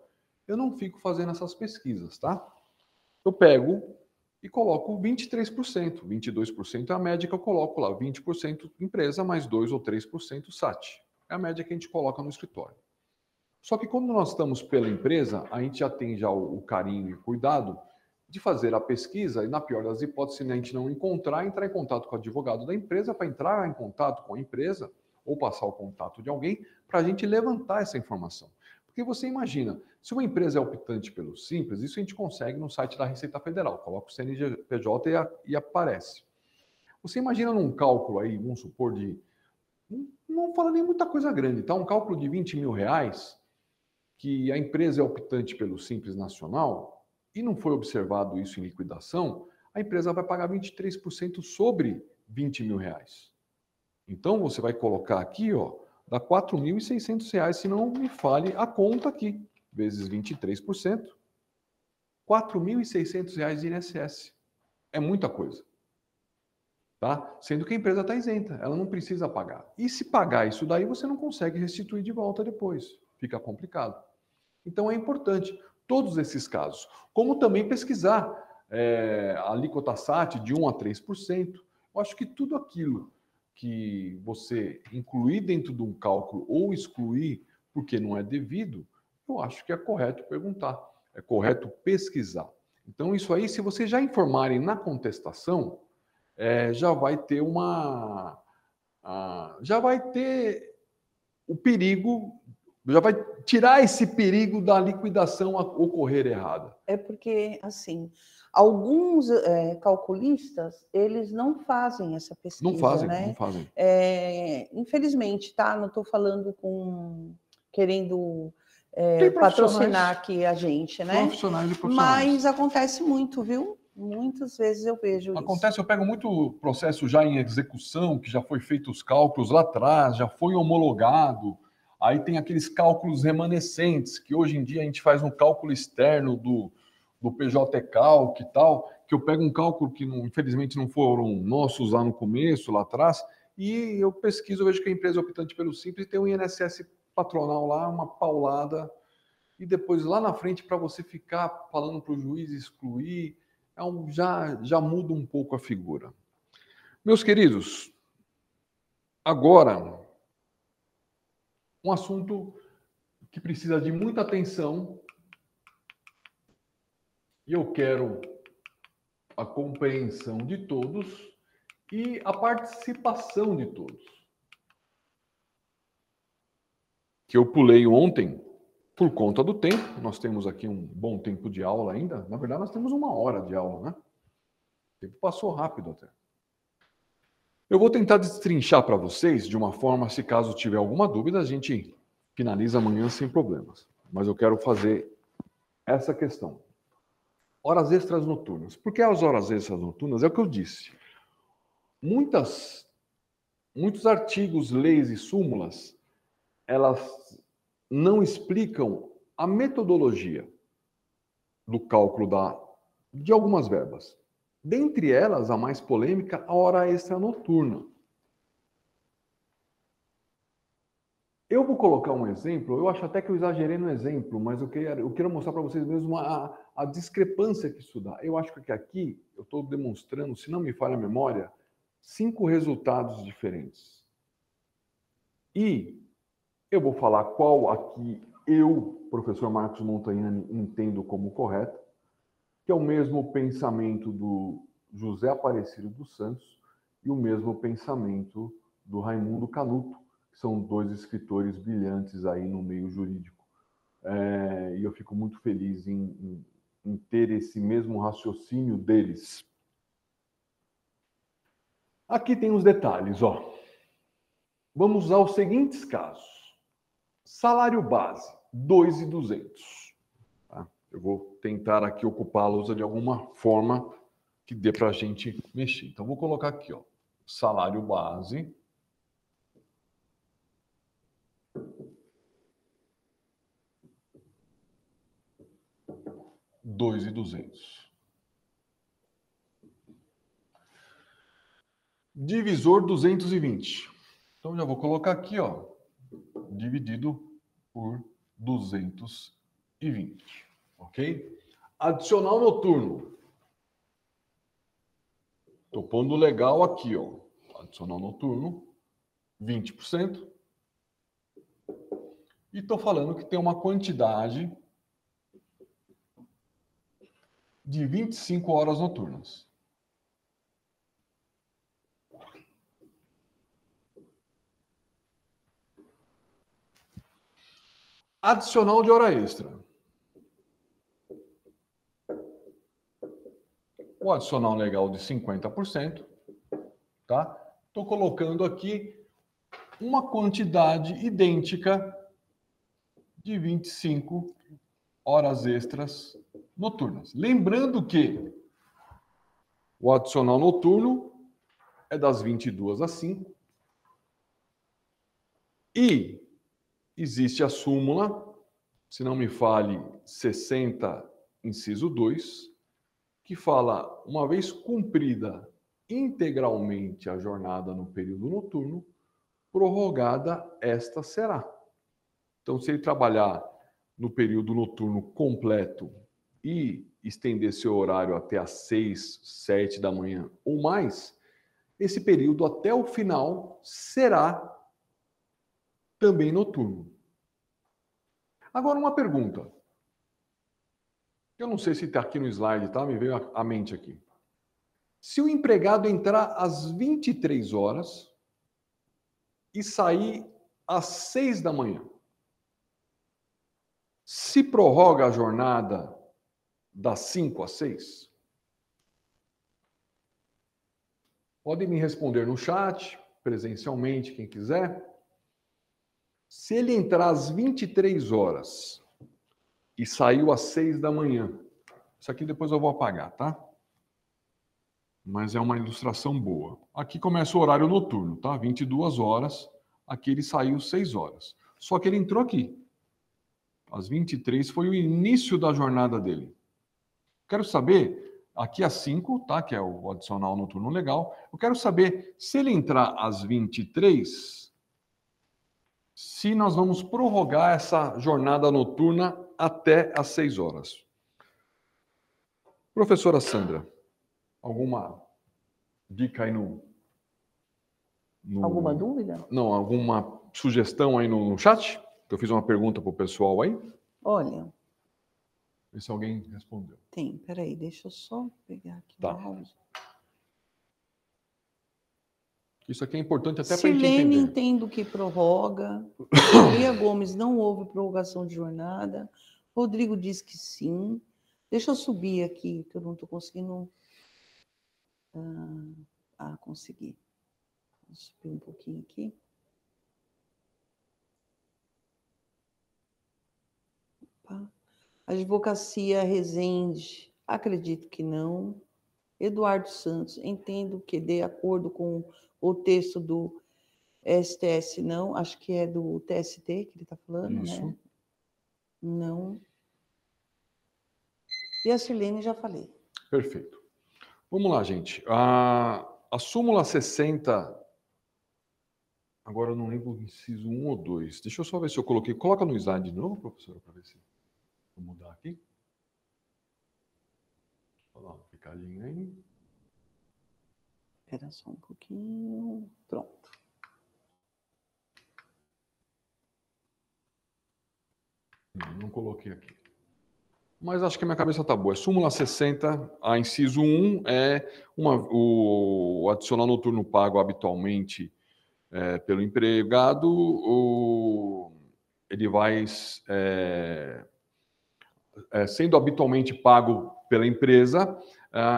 eu não fico fazendo essas pesquisas, tá? Eu pego e coloco 23%. 22% é a média que eu coloco lá. 20% empresa, mais 2 ou 3% SAT. É a média que a gente coloca no escritório. Só que quando nós estamos pela empresa, a gente já tem o carinho e cuidado de fazer a pesquisa e, na pior das hipóteses, se a gente não encontrar, entrar em contato com o advogado da empresa para entrar em contato com a empresa ou passar o contato de alguém para a gente levantar essa informação. Porque você imagina, se uma empresa é optante pelo Simples, isso a gente consegue no site da Receita Federal. Coloca o CNPJ e aparece. Você imagina num cálculo aí, vamos supor, não fala nem muita coisa grande, tá? Um cálculo de 20 mil reais, que a empresa é optante pelo Simples Nacional, e não foi observado isso em liquidação, a empresa vai pagar 23% sobre 20 mil reais. Então, você vai colocar aqui, ó, dá R$ 4.600, se não me falhe a conta aqui, vezes 23%, R$ 4.600 de INSS. É muita coisa. Tá? Sendo que a empresa está isenta, ela não precisa pagar. E se pagar isso daí, você não consegue restituir de volta depois. Fica complicado. Então é importante todos esses casos. Como também pesquisar a alíquota SAT de 1 a 3%. Eu acho que tudo aquilo que você incluir dentro de um cálculo ou excluir porque não é devido, eu acho que é correto perguntar, é correto pesquisar. Então isso aí, se vocês já informarem na contestação, já vai ter já vai ter o perigo, já vai tirar esse perigo da liquidação ocorrer errada. É porque, assim, alguns calculistas, eles não fazem essa pesquisa, não fazem, né? Não fazem. Infelizmente, tá? Não estou falando querendo patrocinar aqui a gente, né? Profissionais e profissionais. Mas acontece muito, viu? Muitas vezes eu vejo Acontece, isso. eu pego muito processo já em execução, que já foi feito os cálculos lá atrás, já foi homologado. Aí tem aqueles cálculos remanescentes, que hoje em dia a gente faz um cálculo externo do PJ-Calc e tal, que eu pego um cálculo que infelizmente não foram nossos lá no começo, lá atrás, e eu pesquiso, eu vejo que a empresa é optante pelo Simples tem um INSS patronal lá, uma paulada, e depois lá na frente para você ficar falando para o juiz excluir, já muda um pouco a figura. Meus queridos, agora, um assunto que precisa de muita atenção e eu quero a compreensão de todos e a participação de todos. Que eu pulei ontem por conta do tempo. Nós temos aqui um bom tempo de aula ainda. Na verdade, nós temos 1 hora de aula, né? O tempo passou rápido até. Eu vou tentar destrinchar para vocês de uma forma, se caso tiver alguma dúvida, a gente finaliza amanhã sem problemas. Mas eu quero fazer essa questão. Horas extras noturnas. Por que as horas extras noturnas? É o que eu disse. Muitos artigos, leis e súmulas, elas não explicam a metodologia do cálculo de algumas verbas. Dentre elas, a mais polêmica, a hora extra noturna. Eu vou colocar um exemplo, eu acho até que eu exagerei no exemplo, mas eu quero mostrar para vocês mesmo a discrepância que isso dá. Eu acho que aqui eu estou demonstrando, se não me falha a memória, 5 resultados diferentes. E eu vou falar qual aqui eu, professor Marcos Montagnani, entendo como correto, que é o mesmo pensamento do José Aparecido dos Santos e o mesmo pensamento do Raimundo Canuto, que são 2 escritores brilhantes aí no meio jurídico. E eu fico muito feliz em ter esse mesmo raciocínio deles. Aqui tem os detalhes, ó. Vamos usar os seguintes casos. Salário base, 2.200. Tá? Eu vou tentar aqui ocupá-los de alguma forma que dê para a gente mexer. Então, vou colocar aqui, ó, salário base. $2.200. Divisor 220. Então, já vou colocar aqui, ó, dividido por 220. Ok? Adicional noturno. Estou pondo legal aqui, ó. Adicional noturno, 20%. E estou falando que tem uma quantidade de 25 horas noturnas. Adicional de hora extra. O adicional legal de 50%, tá? Estou colocando aqui uma quantidade idêntica de 25 horas extras noturnas. Lembrando que o adicional noturno é das 22 às 5 e existe a súmula, se não me fale, 60, inciso 2, que fala, uma vez cumprida integralmente a jornada no período noturno, prorrogada esta será. Então, se ele trabalhar no período noturno completo e estender seu horário até às 6, 7 da manhã ou mais, esse período até o final será também noturno. Agora, uma pergunta. Eu não sei se está aqui no slide, tá? Me veio à mente aqui. Se o empregado entrar às 23 horas e sair às 6 da manhã, se prorroga a jornada das 5 às 6? Podem me responder no chat, presencialmente, quem quiser. Se ele entrar às 23 horas e saiu às 6 da manhã, isso aqui depois eu vou apagar, tá? Mas é uma ilustração boa. Aqui começa o horário noturno, tá? 22 horas. Aqui ele saiu 6 horas. Só que ele entrou aqui. Às 23 foi o início da jornada dele. Quero saber, aqui às 5, tá? Que é o adicional noturno legal. Eu quero saber, se ele entrar às 23, se nós vamos prorrogar essa jornada noturna até às 6 horas. Professora Sandra, alguma dica aí no... Alguma dúvida? Não, alguma sugestão aí no chat? Eu fiz uma pergunta para o pessoal aí. Olha. Ver se alguém respondeu. Tem, peraí, deixa eu só pegar aqui. Tá. Isso aqui é importante até para a gente Silene, entender. entendo que prorroga. Maria Gomes, não houve prorrogação de jornada. Rodrigo diz que sim. Deixa eu subir aqui, que eu não estou conseguindo... consegui. Vou subir um pouquinho aqui. Opa. Advocacia Resende, acredito que não. Eduardo Santos, entendo que de acordo com o texto do STS, não. Acho que é do TST que ele está falando, Isso. né? Não. E a Silene já falei. Perfeito. Vamos lá, gente. A súmula 60 Agora eu não lembro o inciso 1 ou 2. Deixa eu só ver se eu coloquei. Coloca no slide de novo, professora, para ver se... Vou mudar aqui. Vou dar uma picadinha aí. Espera só um pouquinho. Pronto. Não coloquei aqui. Mas acho que a minha cabeça está boa. Súmula 60, a inciso 1 é o adicional noturno pago habitualmente pelo empregado, ele vai, sendo habitualmente pago pela empresa,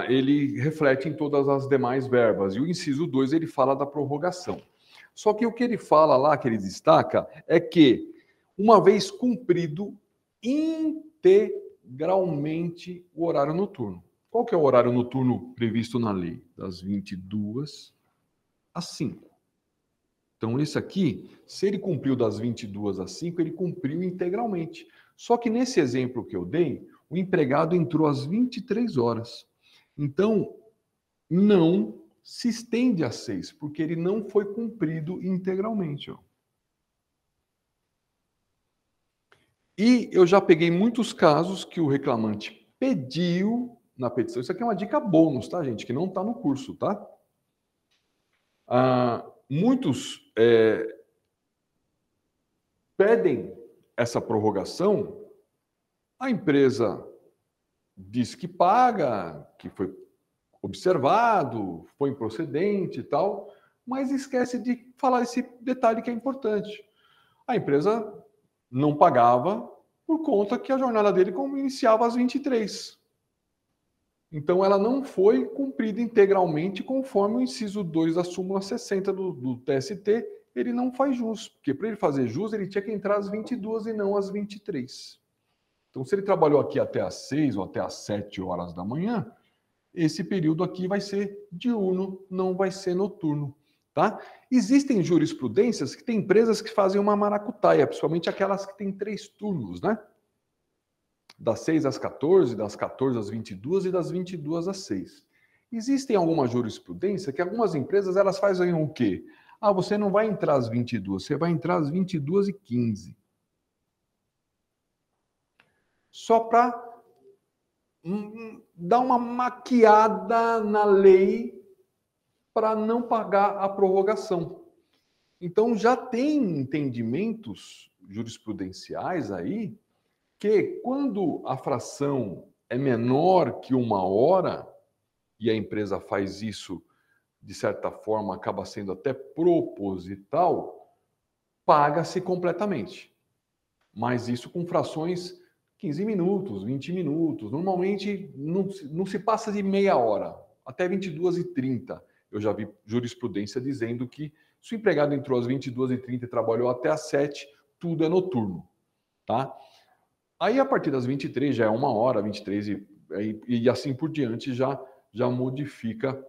ele reflete em todas as demais verbas. E o inciso 2, ele fala da prorrogação. Só que o que ele fala lá, que ele destaca, é que, uma vez cumprido integralmente o horário noturno. Qual que é o horário noturno previsto na lei? Das 22 às 5. Então, esse aqui, se ele cumpriu das 22 às 5, ele cumpriu integralmente. Só que nesse exemplo que eu dei, o empregado entrou às 23 horas. Então, não se estende a 6, porque ele não foi cumprido integralmente. Ó. E eu já peguei muitos casos que o reclamante pediu na petição. Isso aqui é uma dica bônus, tá, gente? Que não está no curso, tá? Muitos pedem essa prorrogação, a empresa diz que paga, que foi observado, foi improcedente e tal, mas esquece de falar esse detalhe que é importante. A empresa não pagava por conta que a jornada dele iniciava às 23. Então, ela não foi cumprida integralmente conforme o inciso 2 da súmula 60 do TST, ele não faz jus, porque para ele fazer jus, ele tinha que entrar às 22 e não às 23. Então, se ele trabalhou aqui até às 6 ou até às 7 horas da manhã, esse período aqui vai ser diurno, não vai ser noturno. Tá? Existem jurisprudências que tem empresas que fazem uma maracutaia, principalmente aquelas que têm 3 turnos, né? Das 6 às 14, das 14 às 22 e das 22 às 6. Existem alguma jurisprudência que algumas empresas elas fazem o quê? Você não vai entrar às 22, você vai entrar às 22h15. Só para dar uma maquiada na lei para não pagar a prorrogação. Então, já tem entendimentos jurisprudenciais aí que quando a fração é menor que 1 hora, e a empresa faz isso, de certa forma, acaba sendo até proposital, paga-se completamente. Mas isso com frações 15 minutos, 20 minutos. Normalmente não se passa de meia hora, até 22h30. Eu já vi jurisprudência dizendo que se o empregado entrou às 22h30 e trabalhou até às 7, tudo é noturno. Tá? Aí, a partir das 23, já é 1 hora, 23, e assim por diante, já modifica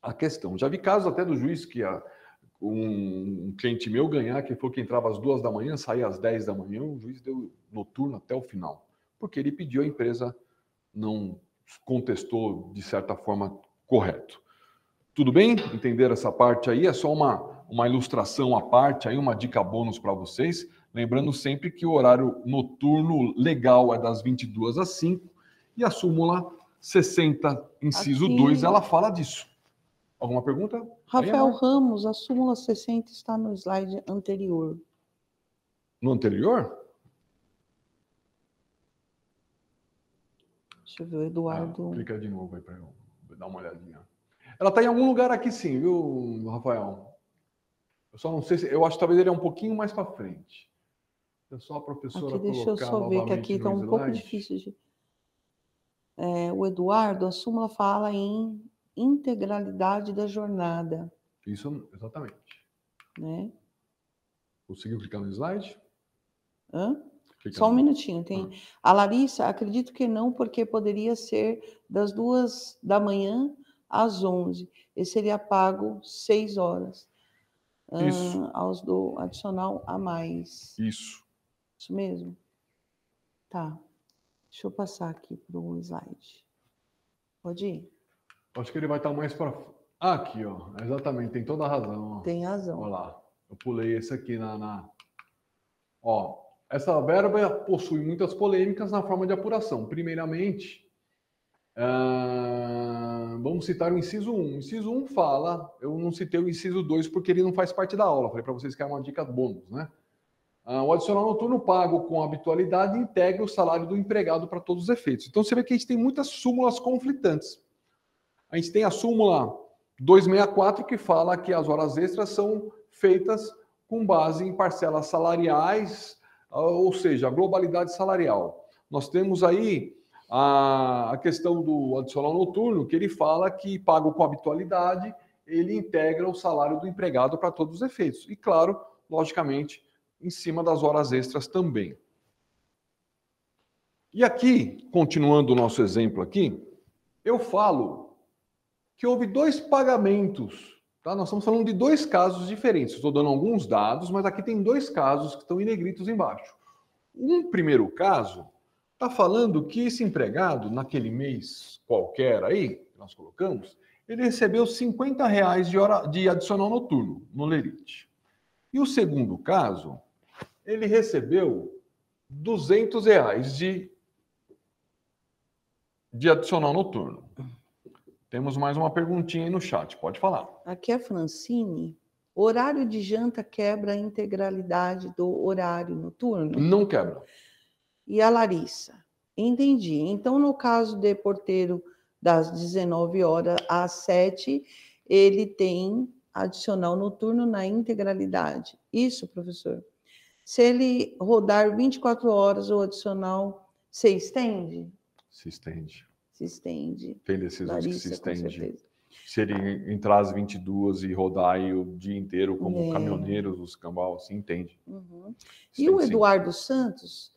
a questão. Já vi casos até do juiz que um cliente meu ganhar, que falou que entrava às 2 da manhã, saía às 10 da manhã, o juiz deu noturno até o final, porque ele pediu, a empresa não contestou de certa forma correto. Tudo bem? Entenderam essa parte aí? É só uma ilustração à parte, aí uma dica bônus para vocês. Lembrando sempre que o horário noturno legal é das 22 às 5 e a súmula 60, inciso Aqui, 2, ela fala disso. Alguma pergunta? Rafael Ramos, a súmula 60 está no slide anterior. No anterior? Deixa eu ver, o Eduardo. Clica de novo aí para eu dar uma olhadinha. Ela está em algum lugar aqui sim, viu, Rafael? Eu só não sei se... Eu acho que talvez ele é um pouquinho mais para frente. É só a professora aqui, deixa eu só ver que aqui está um pouco difícil de... o Eduardo, a súmula fala em integralidade da jornada. Isso, exatamente. Né? Conseguiu clicar no slide? Só um minutinho. Tem... A Larissa, acredito que não, porque poderia ser das 2 da manhã às 11. Esse seria pago 6 horas. Isso. Aos do adicional a mais. Isso. Isso mesmo? Tá. Deixa eu passar aqui para o slide. Pode ir? Acho que ele vai estar mais para... aqui, ó. Exatamente, tem toda a razão. Ó. Tem razão. Olha lá. Eu pulei esse aqui Ó, essa verba possui muitas polêmicas na forma de apuração. Primeiramente, vamos citar o inciso 1. O inciso 1 fala, eu não citei o inciso 2 porque ele não faz parte da aula. Falei para vocês que é uma dica bônus, né? O adicional noturno pago com habitualidade integra o salário do empregado para todos os efeitos. Então, você vê que a gente tem muitas súmulas conflitantes. A gente tem a súmula 264, que fala que as horas extras são feitas com base em parcelas salariais, ou seja, a globalidade salarial. Nós temos aí a questão do adicional noturno, que ele fala que, pago com habitualidade, ele integra o salário do empregado para todos os efeitos. E, claro, logicamente, em cima das horas extras também. E aqui, continuando o nosso exemplo aqui, eu falo que houve 2 pagamentos, tá? Nós estamos falando de 2 casos diferentes. Estou dando alguns dados, mas aqui tem 2 casos que estão em negritos embaixo. Um primeiro caso está falando que esse empregado, naquele mês qualquer aí, que nós colocamos, ele recebeu R$50 de adicional noturno no Lerite. E o segundo caso, ele recebeu R$200 de adicional noturno. Temos mais uma perguntinha aí no chat, pode falar. Aqui é a Francine. Horário de janta quebra a integralidade do horário noturno? Não quebra. E a Larissa? Entendi. Então, no caso de porteiro das 19 horas às 7, ele tem adicional noturno na integralidade. Isso, professor? Se ele rodar 24 horas, o adicional se estende? Se estende. Se estende. Tem decisões Larissa, que se estende. com Se ele entrar às 22 e rodar aí o dia inteiro como caminhoneiros, os cambal, se entende. Uhum. E o Eduardo Santos,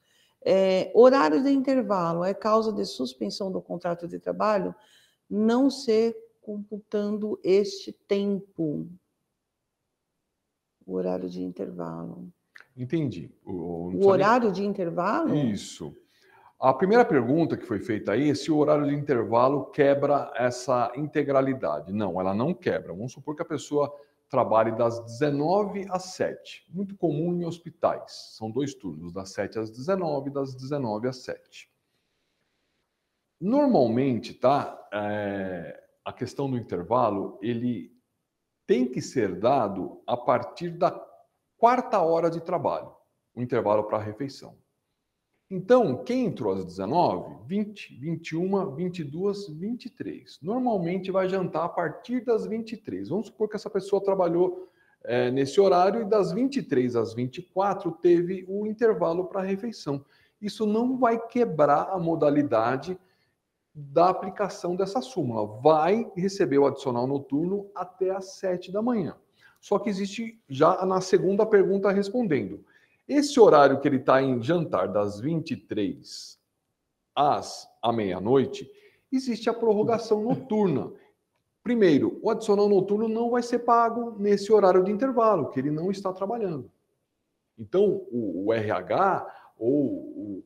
horário de intervalo é causa de suspensão do contrato de trabalho, não se computando este tempo. O horário de intervalo. Entendi. O horário de intervalo? Isso. A primeira pergunta que foi feita aí é se o horário de intervalo quebra essa integralidade. Não, ela não quebra. Vamos supor que a pessoa trabalhe das 19 às 7. Muito comum em hospitais. São 2 turnos, das 7 às 19 e das 19 às 7. Normalmente, tá? A questão do intervalo, ele tem que ser dado a partir da 4ª hora de trabalho, o intervalo para a refeição. Então, quem entrou às 19, 20, 21, 22, 23, normalmente vai jantar a partir das 23. Vamos supor que essa pessoa trabalhou nesse horário e das 23 às 24 teve o intervalo para a refeição. Isso não vai quebrar a modalidade da aplicação dessa súmula. Vai receber o adicional noturno até às 7 da manhã. Só que existe já na segunda pergunta respondendo. Esse horário que ele está em jantar das 23 à meia-noite, existe a prorrogação noturna. Primeiro, o adicional noturno não vai ser pago nesse horário de intervalo, que ele não está trabalhando. Então, o RH ou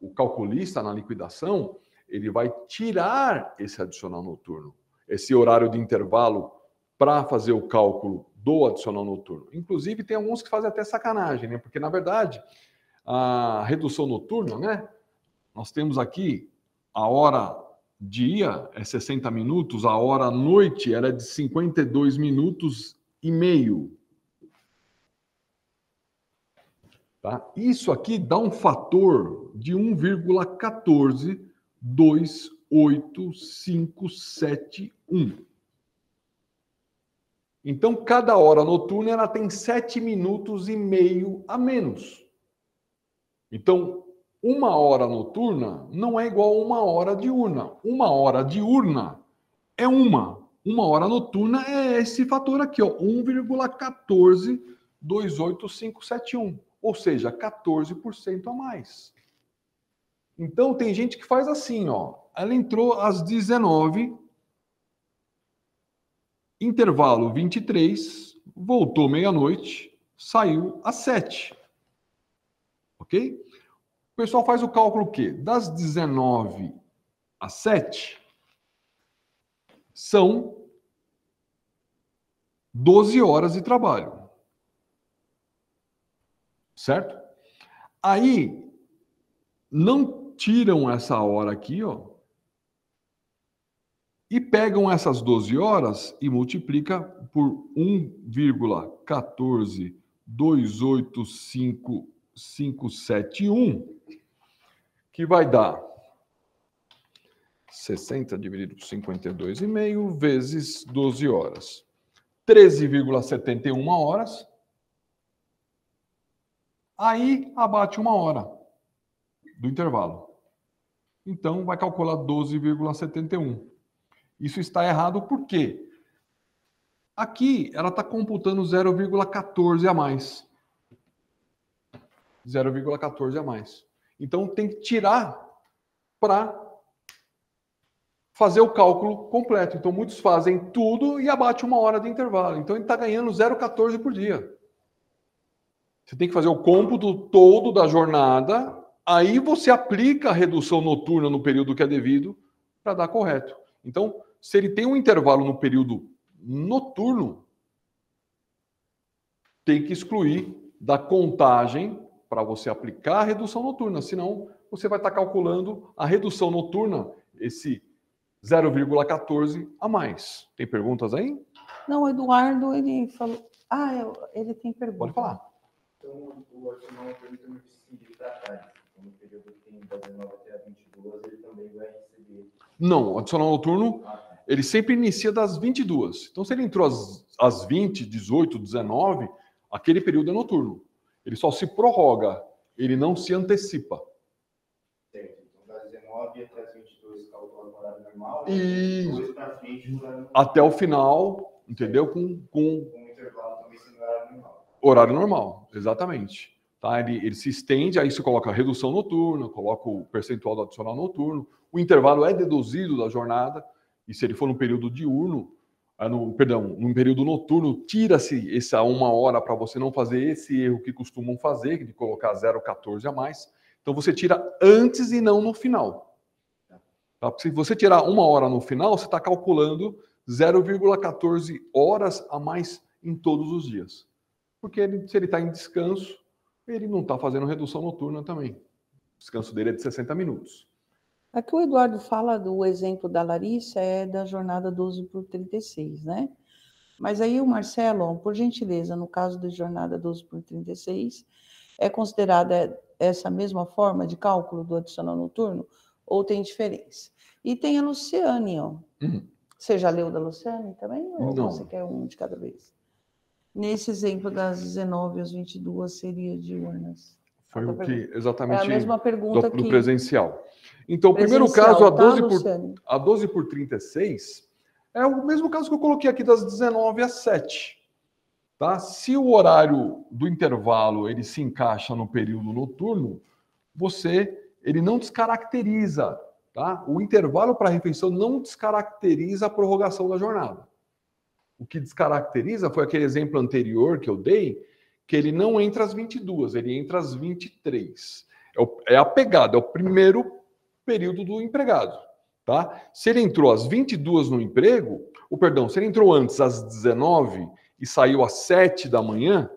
o calculista na liquidação, ele vai tirar esse adicional noturno, esse horário de intervalo para fazer o cálculo do adicional noturno. Inclusive, tem alguns que fazem até sacanagem, né? Porque, na verdade, a redução noturna, né? Nós temos aqui a hora dia é 60 minutos, a hora noite ela é de 52 minutos e meio. Tá? Isso aqui dá um fator de 1,1428571. Então, cada hora noturna ela tem 7 minutos e meio a menos. Então, 1 hora noturna não é igual a 1 hora diurna. 1 hora diurna é 1. 1 hora noturna é esse fator aqui, ó, 1,1428571. Ou seja, 14% a mais. Então, tem gente que faz assim, ó. Ela entrou às 19, intervalo 23, voltou meia-noite, saiu às 7. Ok? O pessoal faz o cálculo o quê? Das 19 às 7 são 12 horas de trabalho. certo? Aí, não tiram essa hora aqui, ó, e pegam essas 12 horas e multiplica por 1,1428571, que vai dar 60 dividido por 52,5 vezes 12 horas. 13,71 horas. Aí abate 1 hora do intervalo. Então vai calcular 12,71. Isso está errado por quê? Aqui ela está computando 0,14 a mais. 0,14 a mais. Então tem que tirar para fazer o cálculo completo. Então muitos fazem tudo e abate 1 hora de intervalo. Então ele está ganhando 0,14 por dia. Você tem que fazer o cômputo todo da jornada, aí você aplica a redução noturna no período que é devido para dar correto. Então, se ele tem um intervalo no período noturno, tem que excluir da contagem para você aplicar a redução noturna, senão você vai estar calculando a redução noturna, esse 0,14 a mais. Tem perguntas aí? Não, o Eduardo, ele falou... ele tem pergunta. Pode falar. Então, o adicional noturno também precisa ir para trás. Então, no período que tem das 19 até as 22, ele também vai receber... Não, o adicional noturno, ele sempre inicia das 22. Então, se ele entrou às 20, 18, 19, aquele período é noturno. Ele só se prorroga, ele não se antecipa. Certo. Então, das 19 até as 22, calcula o horário normal. E depois para frente, o horário normal. até o final, entendeu? Com Intervalo também sendo horário normal. horário normal, exatamente. Tá? Ele se estende, aí você coloca a redução noturna, coloca o percentual do adicional noturno, o intervalo é deduzido da jornada, e se ele for no período diurno, num período noturno, tira-se essa 1 hora para você não fazer esse erro que costumam fazer, de colocar 0,14 a mais. Então você tira antes e não no final. Tá? Se você tirar 1 hora no final, você está calculando 0,14 horas a mais em todos os dias. Porque se ele está em descanso, ele não está fazendo redução noturna também. O descanso dele é de 60 minutos. Aqui o Eduardo fala do exemplo da Larissa, é da jornada 12 por 36, né? Mas aí o Marcelo, por gentileza, no caso da jornada 12 por 36, é considerada essa mesma forma de cálculo do adicional noturno ou tem diferença? E tem a Luciane, ó. Você já leu da Luciane também? Ou Não. você quer um de cada vez? Nesse exemplo das 19 às 22 seria diurnas. Foi o que exatamente é a mesma pergunta do presencial. Então, o primeiro presencial, caso, tá, a 12 por 36, é o mesmo caso que eu coloquei aqui das 19 às 7. Tá? Se o horário do intervalo ele se encaixa no período noturno, ele não descaracteriza. Tá? O intervalo para a refeição não descaracteriza a prorrogação da jornada. O que descaracteriza foi aquele exemplo anterior que eu dei, que ele não entra às 22, ele entra às 23. É a pegada, é o primeiro período do empregado. Tá? Se ele entrou às 22 no emprego, se ele entrou antes às 19 e saiu às 7 da manhã,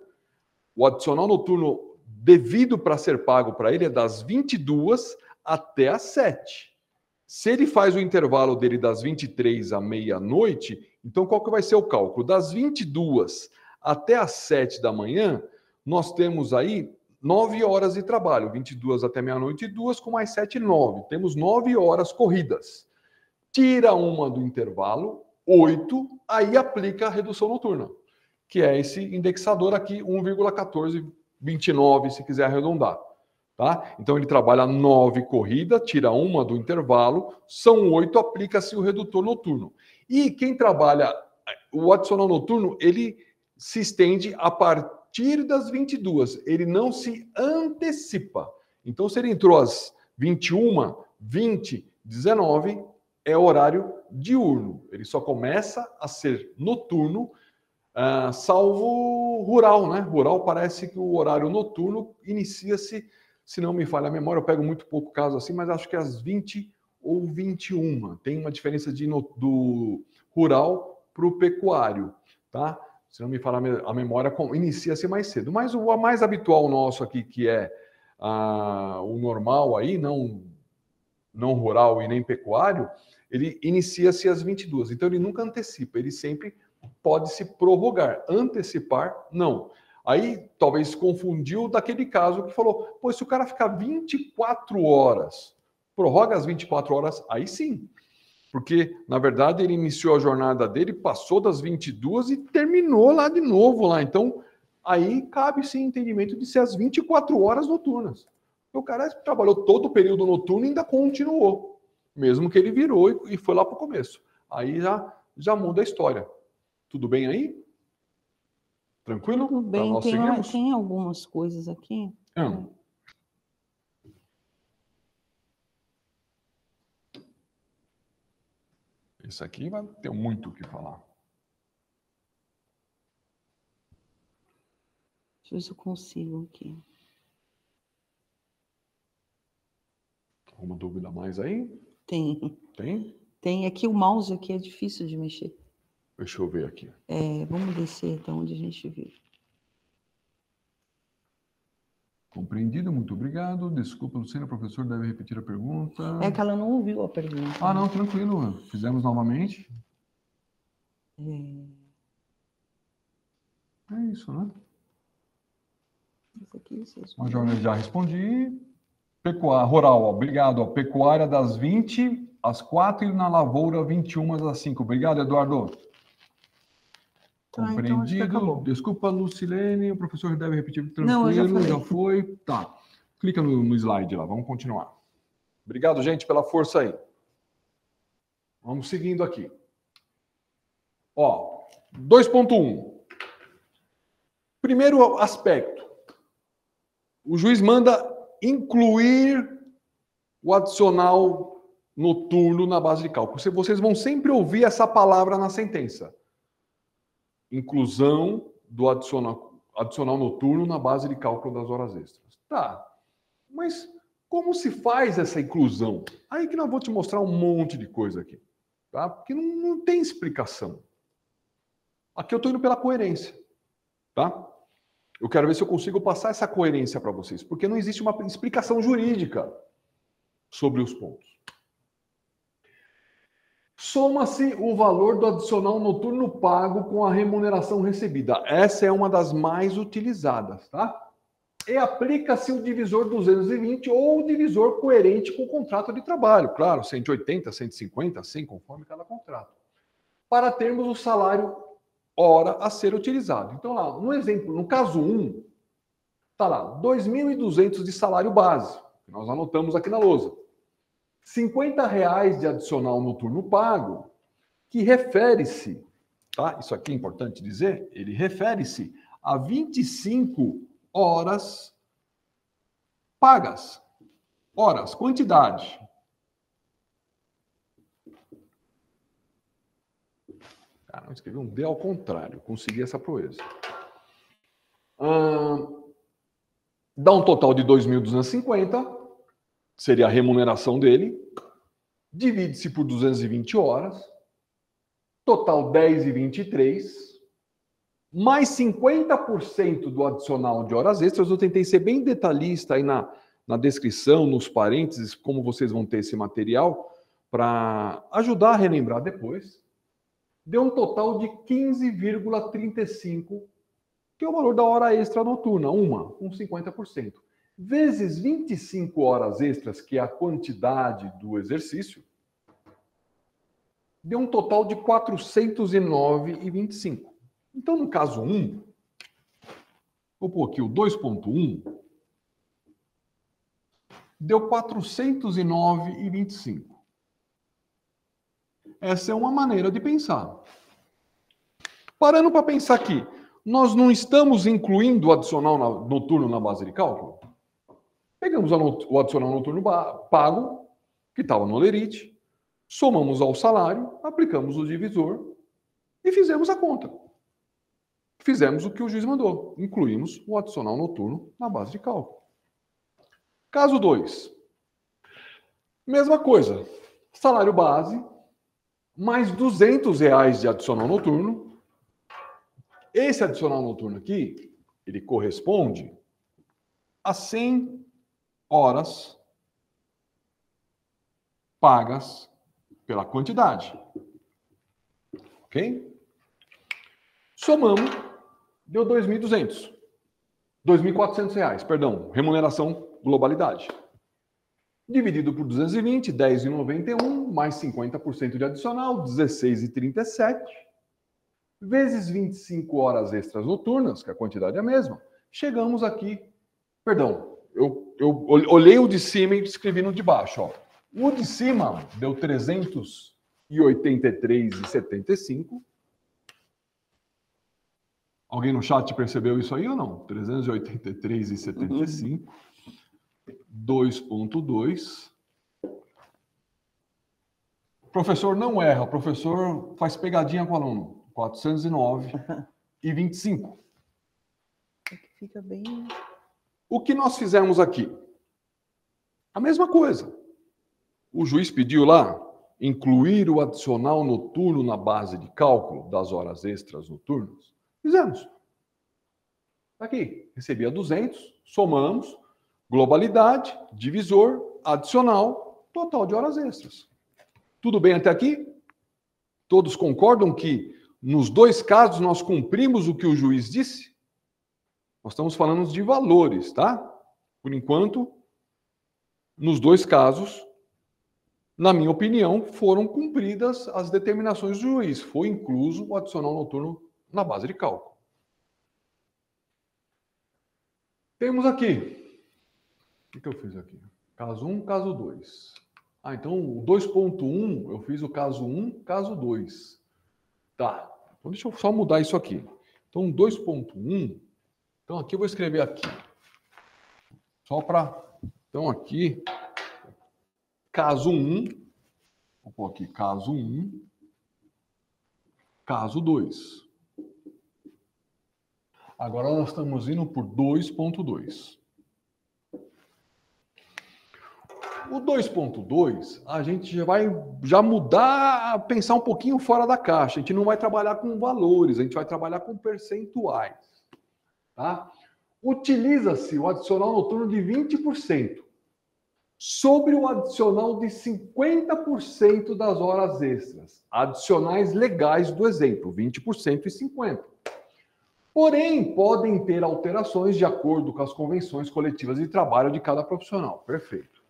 o adicional noturno devido para ser pago para ele é das 22 até às 7. Se ele faz o intervalo dele das 23 à meia-noite, então qual que vai ser o cálculo? Das 22 até às 7 da manhã, nós temos aí 9 horas de trabalho, 22 até meia-noite e 2 com mais 7, 9. Temos 9 horas corridas. Tira uma do intervalo, 8, aí aplica a redução noturna, que é esse indexador aqui, 1,1429, se quiser arredondar. Tá? Então ele trabalha 9 corridas, tira uma do intervalo, são 8, aplica-se o redutor noturno. E quem trabalha o adicional noturno, ele se estende a partir das 22, ele não se antecipa. Então se ele entrou às 21, 20, 19, é horário diurno. Ele só começa a ser noturno, salvo rural, né? Rural parece que o horário noturno inicia-se, se não me falha a memória, eu pego muito pouco caso assim, mas acho que é às 20 ou 21. Tem uma diferença do rural para o pecuário, tá? Se não me falar a memória, inicia-se mais cedo. Mas o mais habitual nosso aqui, que é o normal aí, não rural e nem pecuário, ele inicia-se às 22. Então, ele nunca antecipa, ele sempre pode se prorrogar. Antecipar, não. Aí, talvez confundiu daquele caso que falou, pô, se o cara ficar 24 horas, prorroga as 24 horas, aí sim. Porque, na verdade, ele iniciou a jornada dele, passou das 22 e terminou lá de novo lá. Então, aí cabe sim entendimento de ser as 24 horas noturnas. O cara trabalhou todo o período noturno e ainda continuou, mesmo que ele virou e foi lá para o começo. Aí já muda a história. Tudo bem aí? Tranquilo? Tudo bem, nós seguirmos? tem algumas coisas aqui. Isso aqui vai ter muito o que falar. Deixa eu ver se eu consigo aqui. Alguma dúvida mais aí? Tem. Tem? Tem. Aqui o mouse aqui é difícil de mexer. Deixa eu ver aqui. Vamos descer até onde a gente viu. Compreendido, muito obrigado. Desculpa, Luciana, o professor deve repetir a pergunta. É que ela não ouviu a pergunta. Ah, não, tranquilo. Fizemos novamente. É isso, né? Isso aqui, vocês... Major, já respondi. Pecuária, rural, obrigado. Ó. Pecuária das 20 às 4 e na lavoura 21 às 5. Obrigado, Eduardo. Compreendido. Então desculpa, Lucilene, o professor deve repetir. Tranquilo, não, eu já foi. Tá. Clica no slide lá, vamos continuar. Obrigado, gente, pela força aí. Vamos seguindo aqui. Ó, 2.1. Primeiro aspecto. O juiz manda incluir o adicional noturno na base de cálculo. Vocês vão sempre ouvir essa palavra na sentença. Inclusão do adicional noturno na base de cálculo das horas extras. Tá, mas como se faz essa inclusão? Aí que eu vou te mostrar um monte de coisa aqui, tá? Porque não tem explicação. Aqui eu estou indo pela coerência, tá? Eu quero ver se eu consigo passar essa coerência para vocês, porque não existe uma explicação jurídica sobre os pontos. Soma-se o valor do adicional noturno pago com a remuneração recebida. Essa é uma das mais utilizadas, tá? E aplica-se o divisor 220 ou o divisor coerente com o contrato de trabalho. Claro, 180, 150, 100, conforme cada contrato. Para termos o salário hora a ser utilizado. Então, lá, no exemplo, no caso 1, está lá, 2.200 de salário base, que nós anotamos aqui na lousa. R$50 de adicional noturno pago, que refere-se, tá? Isso aqui é importante dizer, ele refere-se a 25 horas pagas. Horas, quantidade. Cara, não escrevi um D ao contrário, consegui essa proeza. Dá um total de 2.250, seria a remuneração dele, divide-se por 220 horas, total 10,23, mais 50% do adicional de horas extras. Eu tentei ser bem detalhista aí na descrição, nos parênteses, como vocês vão ter esse material, para ajudar a relembrar depois. Deu um total de 15,35, que é o valor da hora extra noturna, com 50%. Vezes 25 horas extras, que é a quantidade do exercício, deu um total de 409,25. Então, no caso 1, vou pôr aqui o 2.1, deu 409,25. Essa é uma maneira de pensar. Parando para pensar aqui, nós não estamos incluindo o adicional noturno na base de cálculo? Pegamos o adicional noturno pago, que estava no Olerite, somamos ao salário, aplicamos o divisor e fizemos a conta. Fizemos o que o juiz mandou, incluímos o adicional noturno na base de cálculo. Caso 2. Mesma coisa, salário base, mais R$200 de adicional noturno, Esse adicional noturno aqui, ele corresponde a 100 horas pagas pela quantidade. Ok? Somamos, deu 2.200. R$ 2.400, perdão, remuneração globalidade. Dividido por 220, 10,91, mais 50% de adicional, 16,37, vezes 25 horas extras noturnas, que a quantidade é a mesma, chegamos aqui, perdão, eu olhei o de cima e escrevi no de baixo, ó. O de cima deu 383,75. Alguém no chat percebeu isso aí ou não? 383,75. 2,2. O professor não erra, o professor faz pegadinha com o aluno. 409,25. Fica bem... O que nós fizemos aqui? A mesma coisa. O juiz pediu lá incluir o adicional noturno na base de cálculo das horas extras noturnas. Fizemos. Aqui, recebia 200, somamos, globalidade, divisor, adicional, total de horas extras. Tudo bem até aqui? Todos concordam que nos dois casos nós cumprimos o que o juiz disse? Nós estamos falando de valores, tá? Por enquanto, nos dois casos, na minha opinião, foram cumpridas as determinações do juiz. Foi incluso o adicional noturno na base de cálculo. Temos aqui. O que eu fiz aqui? Caso 1, caso 2. Ah, então o 2.1, eu fiz o caso 1, caso 2. Tá. Então deixa eu só mudar isso aqui. Então 2.1. Então aqui eu vou escrever aqui. Só para... Então aqui, caso 1. Vou pôr aqui caso 1, caso 2. Agora nós estamos indo por 2.2. O 2.2, a gente já vai mudar, pensar um pouquinho fora da caixa. A gente não vai trabalhar com valores, a gente vai trabalhar com percentuais. Tá? Utiliza-se o adicional noturno de 20% sobre o adicional de 50% das horas extras. Adicionais legais do exemplo, 20% e 50%. Porém, podem ter alterações de acordo com as convenções coletivas de trabalho de cada profissional. Perfeito.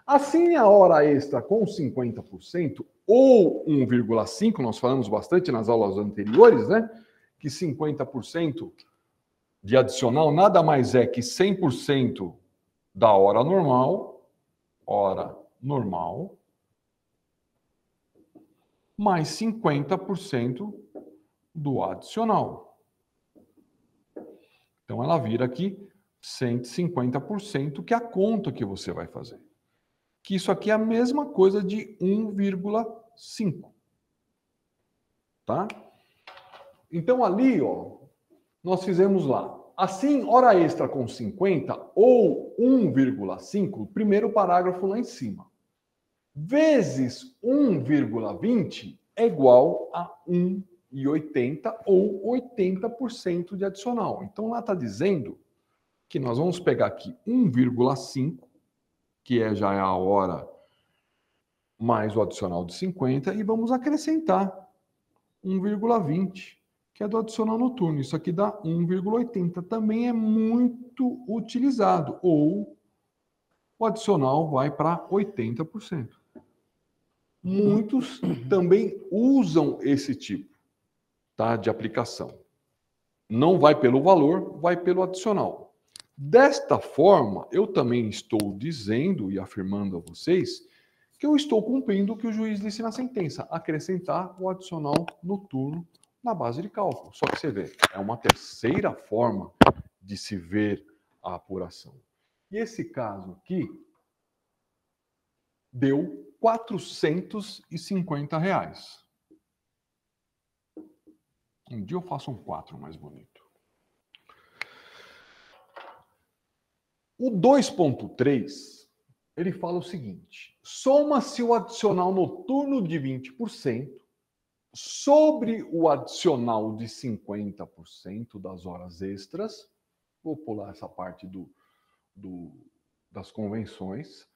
Assim, a hora extra com 50% ou 1,5%, nós falamos bastante nas aulas anteriores, né? Que 50% de adicional nada mais é que 100% da hora normal, mais 50% do adicional. Então, ela vira aqui 150%, que é a conta que você vai fazer. Que isso aqui é a mesma coisa de 1,5. Tá? Então, ali, ó, nós fizemos lá. Assim, hora extra com 50 ou 1,5, primeiro parágrafo lá em cima, vezes 1,20 é igual a 1,80 ou 80% de adicional. Então, lá está dizendo que nós vamos pegar aqui 1,5, que já é a hora mais o adicional de 50, e vamos acrescentar 1,20, que é do adicional noturno. Isso aqui dá 1,80. Também é muito utilizado. Ou o adicional vai para 80%. Muitos também usam esse tipo, tá, de aplicação. Não vai pelo valor, vai pelo adicional. Desta forma, eu também estou dizendo e afirmando a vocês que eu estou cumprindo o que o juiz disse na sentença, acrescentar o adicional noturno na base de cálculo. Só que você vê, é uma terceira forma de se ver a apuração. E esse caso aqui deu R$ 450. Um dia eu faço um 4 mais bonito. O 2.3, ele fala o seguinte: soma-se o adicional noturno de 20% sobre o adicional de 50% das horas extras, vou pular essa parte das convenções,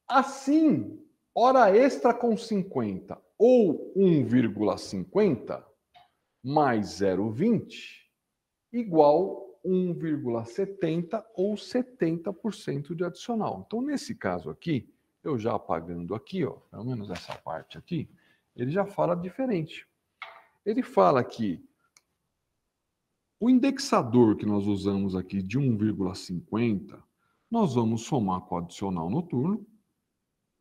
assim, hora extra com 50 ou 1,50 mais 0,20 igual 1,70 ou 70% de adicional. Então, nesse caso aqui, eu já apagando aqui, ó, pelo menos essa parte aqui, ele já fala diferente. Ele fala que o indexador que nós usamos aqui de 1,50, nós vamos somar com o adicional noturno,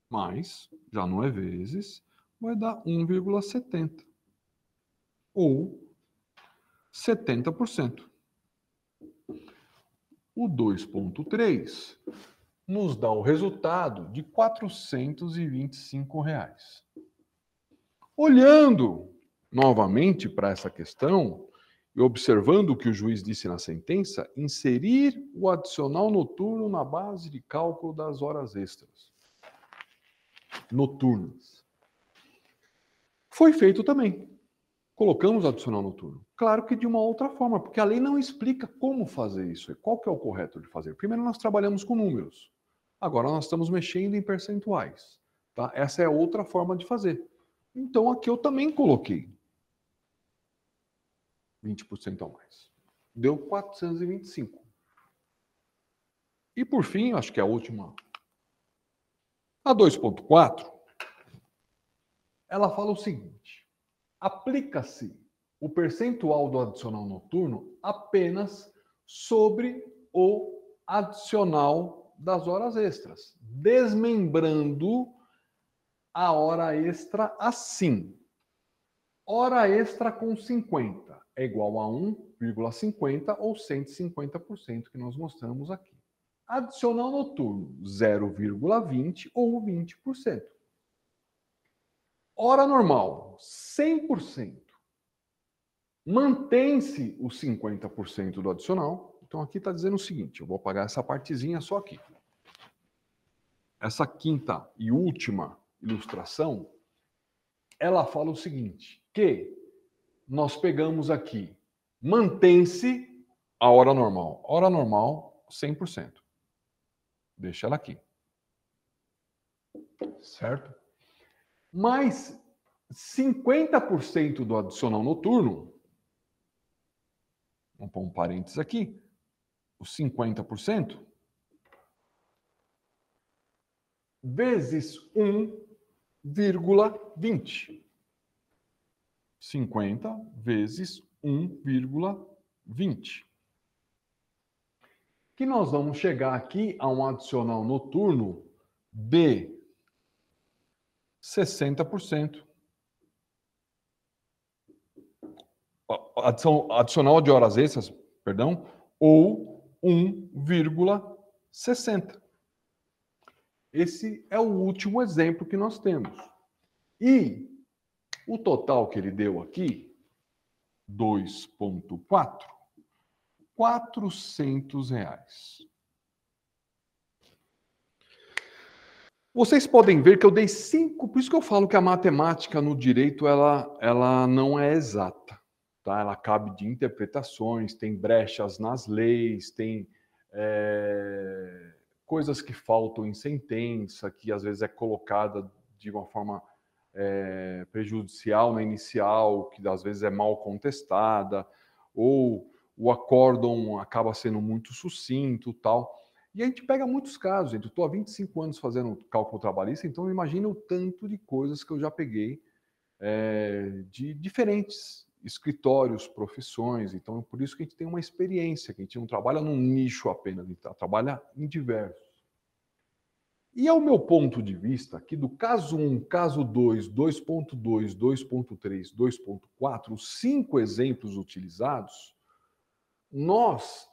mas, já não é vezes, vai dar 1,70 ou 70%. O 2,3 nos dá o resultado de R$ 425. Olhando novamente para essa questão e observando o que o juiz disse na sentença, inserir o adicional noturno na base de cálculo das horas extras noturnas. Foi feito também. Colocamos adicional noturno. Claro que de uma outra forma, porque a lei não explica como fazer isso. Qual que é o correto de fazer? Primeiro nós trabalhamos com números. Agora nós estamos mexendo em percentuais. Tá? Essa é outra forma de fazer. Então aqui eu também coloquei 20% a mais. Deu 425. E por fim, acho que é a última. A 2,4, ela fala o seguinte: aplica-se o percentual do adicional noturno apenas sobre o adicional das horas extras, desmembrando a hora extra assim. Hora extra com 50 é igual a 1,50 ou 150% que nós mostramos aqui. Adicional noturno, 0,20 ou 20%. Hora normal, 100%. Mantém-se os 50% do adicional. Então, aqui está dizendo o seguinte, eu vou apagar essa partezinha só aqui. Essa quinta e última ilustração, ela fala o seguinte, que nós pegamos aqui, mantém-se a hora normal. Hora normal, 100%. Deixa ela aqui. Certo? Mas 50% do adicional noturno, vamos pôr um parênteses aqui, os 50%, vezes 1,20. 50 vezes 1,20. Que nós vamos chegar aqui a um adicional noturno de 60%. Adicional de horas extras, perdão, ou 1,60. Esse é o último exemplo que nós temos. E o total que ele deu aqui, 2,4, R$400. Vocês podem ver que eu dei 5, por isso que eu falo que a matemática no direito ela não é exata. Tá? Ela cabe de interpretações, tem brechas nas leis, tem coisas que faltam em sentença, que às vezes é colocada de uma forma prejudicial na inicial, que às vezes é mal contestada, ou o acórdão acaba sendo muito sucinto, tal. E a gente pega muitos casos, gente. Eu estou há 25 anos fazendo cálculo trabalhista, então imagina o tanto de coisas que eu já peguei de diferentes escritórios, profissões. Então, é por isso que a gente tem uma experiência, que a gente não trabalha num nicho apenas, a gente trabalha em diversos. E ao meu ponto de vista, aqui do caso 1, caso 2, 2.2, 2.3, 2.4, os 5 exemplos utilizados, nós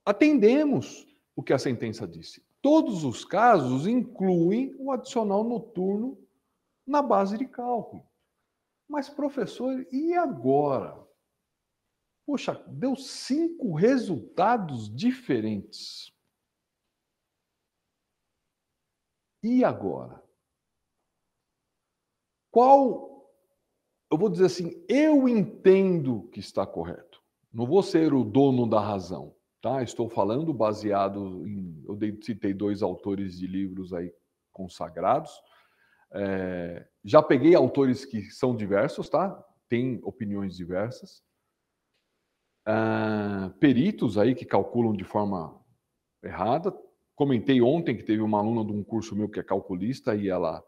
atendemos o que a sentença disse. Todos os casos incluem o adicional noturno na base de cálculo. Mas, professor, e agora? Poxa, deu 5 resultados diferentes. E agora? Qual eu vou dizer assim, eu entendo que está correto. Não vou ser o dono da razão, tá? Estou falando baseado em... Eu citei 2 autores de livros aí consagrados. Já peguei autores que são diversos, tá? Tem opiniões diversas. Peritos aí que calculam de forma errada. Comentei ontem que teve uma aluna de um curso meu que é calculista e ela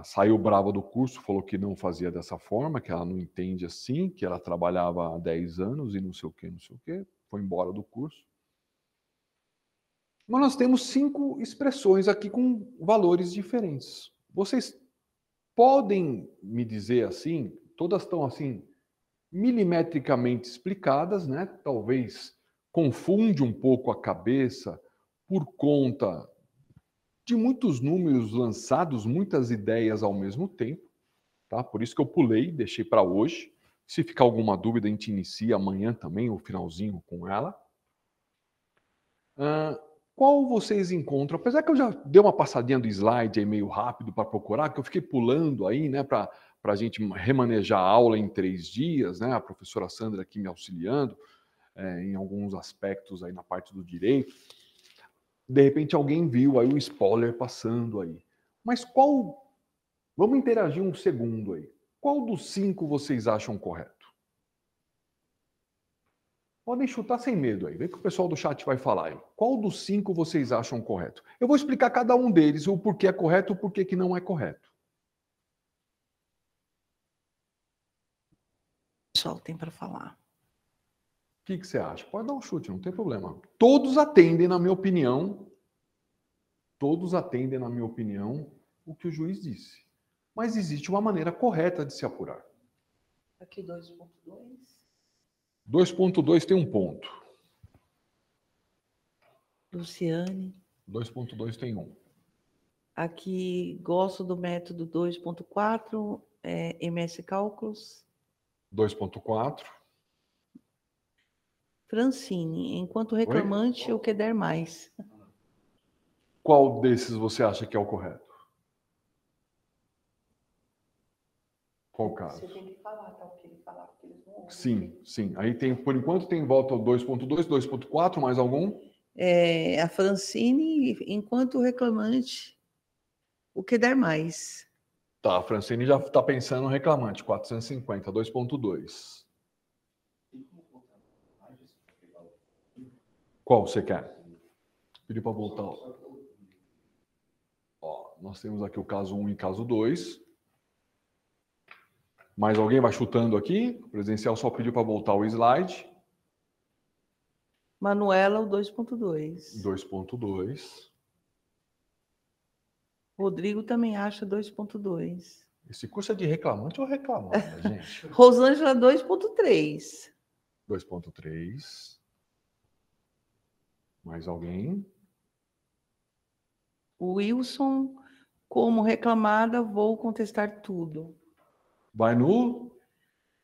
saiu brava do curso, falou que não fazia dessa forma, que ela não entende assim, que ela trabalhava há 10 anos e não sei o que, foi embora do curso. Mas nós temos 5 expressões aqui com valores diferentes. Vocês podem me dizer assim, todas estão assim, milimetricamente explicadas, né? Talvez confunde um pouco a cabeça por conta de muitos números lançados, muitas ideias ao mesmo tempo, tá? Por isso que eu pulei, deixei para hoje. Se ficar alguma dúvida, a gente inicia amanhã também, o finalzinho com ela. Qual vocês encontram? Apesar que eu já dei uma passadinha do slide aí meio rápido para procurar, que eu fiquei pulando aí, né, para a gente remanejar a aula em 3 dias, né? A professora Sandra aqui me auxiliando em alguns aspectos aí na parte do direito. De repente alguém viu aí o spoiler passando aí. Mas qual... Vamos interagir um segundo aí. Qual dos 5 vocês acham correto? Podem chutar sem medo aí. Vê que o pessoal do chat vai falar aí. Qual dos 5 vocês acham correto? Eu vou explicar cada um deles, o porquê é correto e o porquê que não é correto. O pessoal tem para falar. O que você acha? Pode dar um chute, não tem problema. Todos atendem, na minha opinião, o que o juiz disse. Mas existe uma maneira correta de se apurar. Aqui 2.2. 2.2 tem um ponto. Luciane. 2.2 tem 1. Aqui, gosto do método 2.4, MS Cálculos. 2.4. Francine, enquanto reclamante, o que der mais. Qual desses você acha que é o correto? Qual caso? Você tem que falar, tá? O que ele falar, porque eles não ouvem. Sim, sim. Aí tem, por enquanto, tem em volta o 2.2, 2.4, mais algum? A Francine, enquanto reclamante, o que der mais. Tá, a Francine já está pensando no reclamante, 450, 2.2. Qual você quer? Pedir para voltar. Ó, nós temos aqui o caso 1 e caso 2. Mais alguém vai chutando aqui? O presencial só pediu para voltar o slide. Manuela, o 2.2. 2.2. Rodrigo também acha 2.2. Esse curso é de reclamante ou reclamada, gente? Rosângela, 2.3. 2.3. Mais alguém? Wilson, como reclamada, vou contestar tudo. Vai no...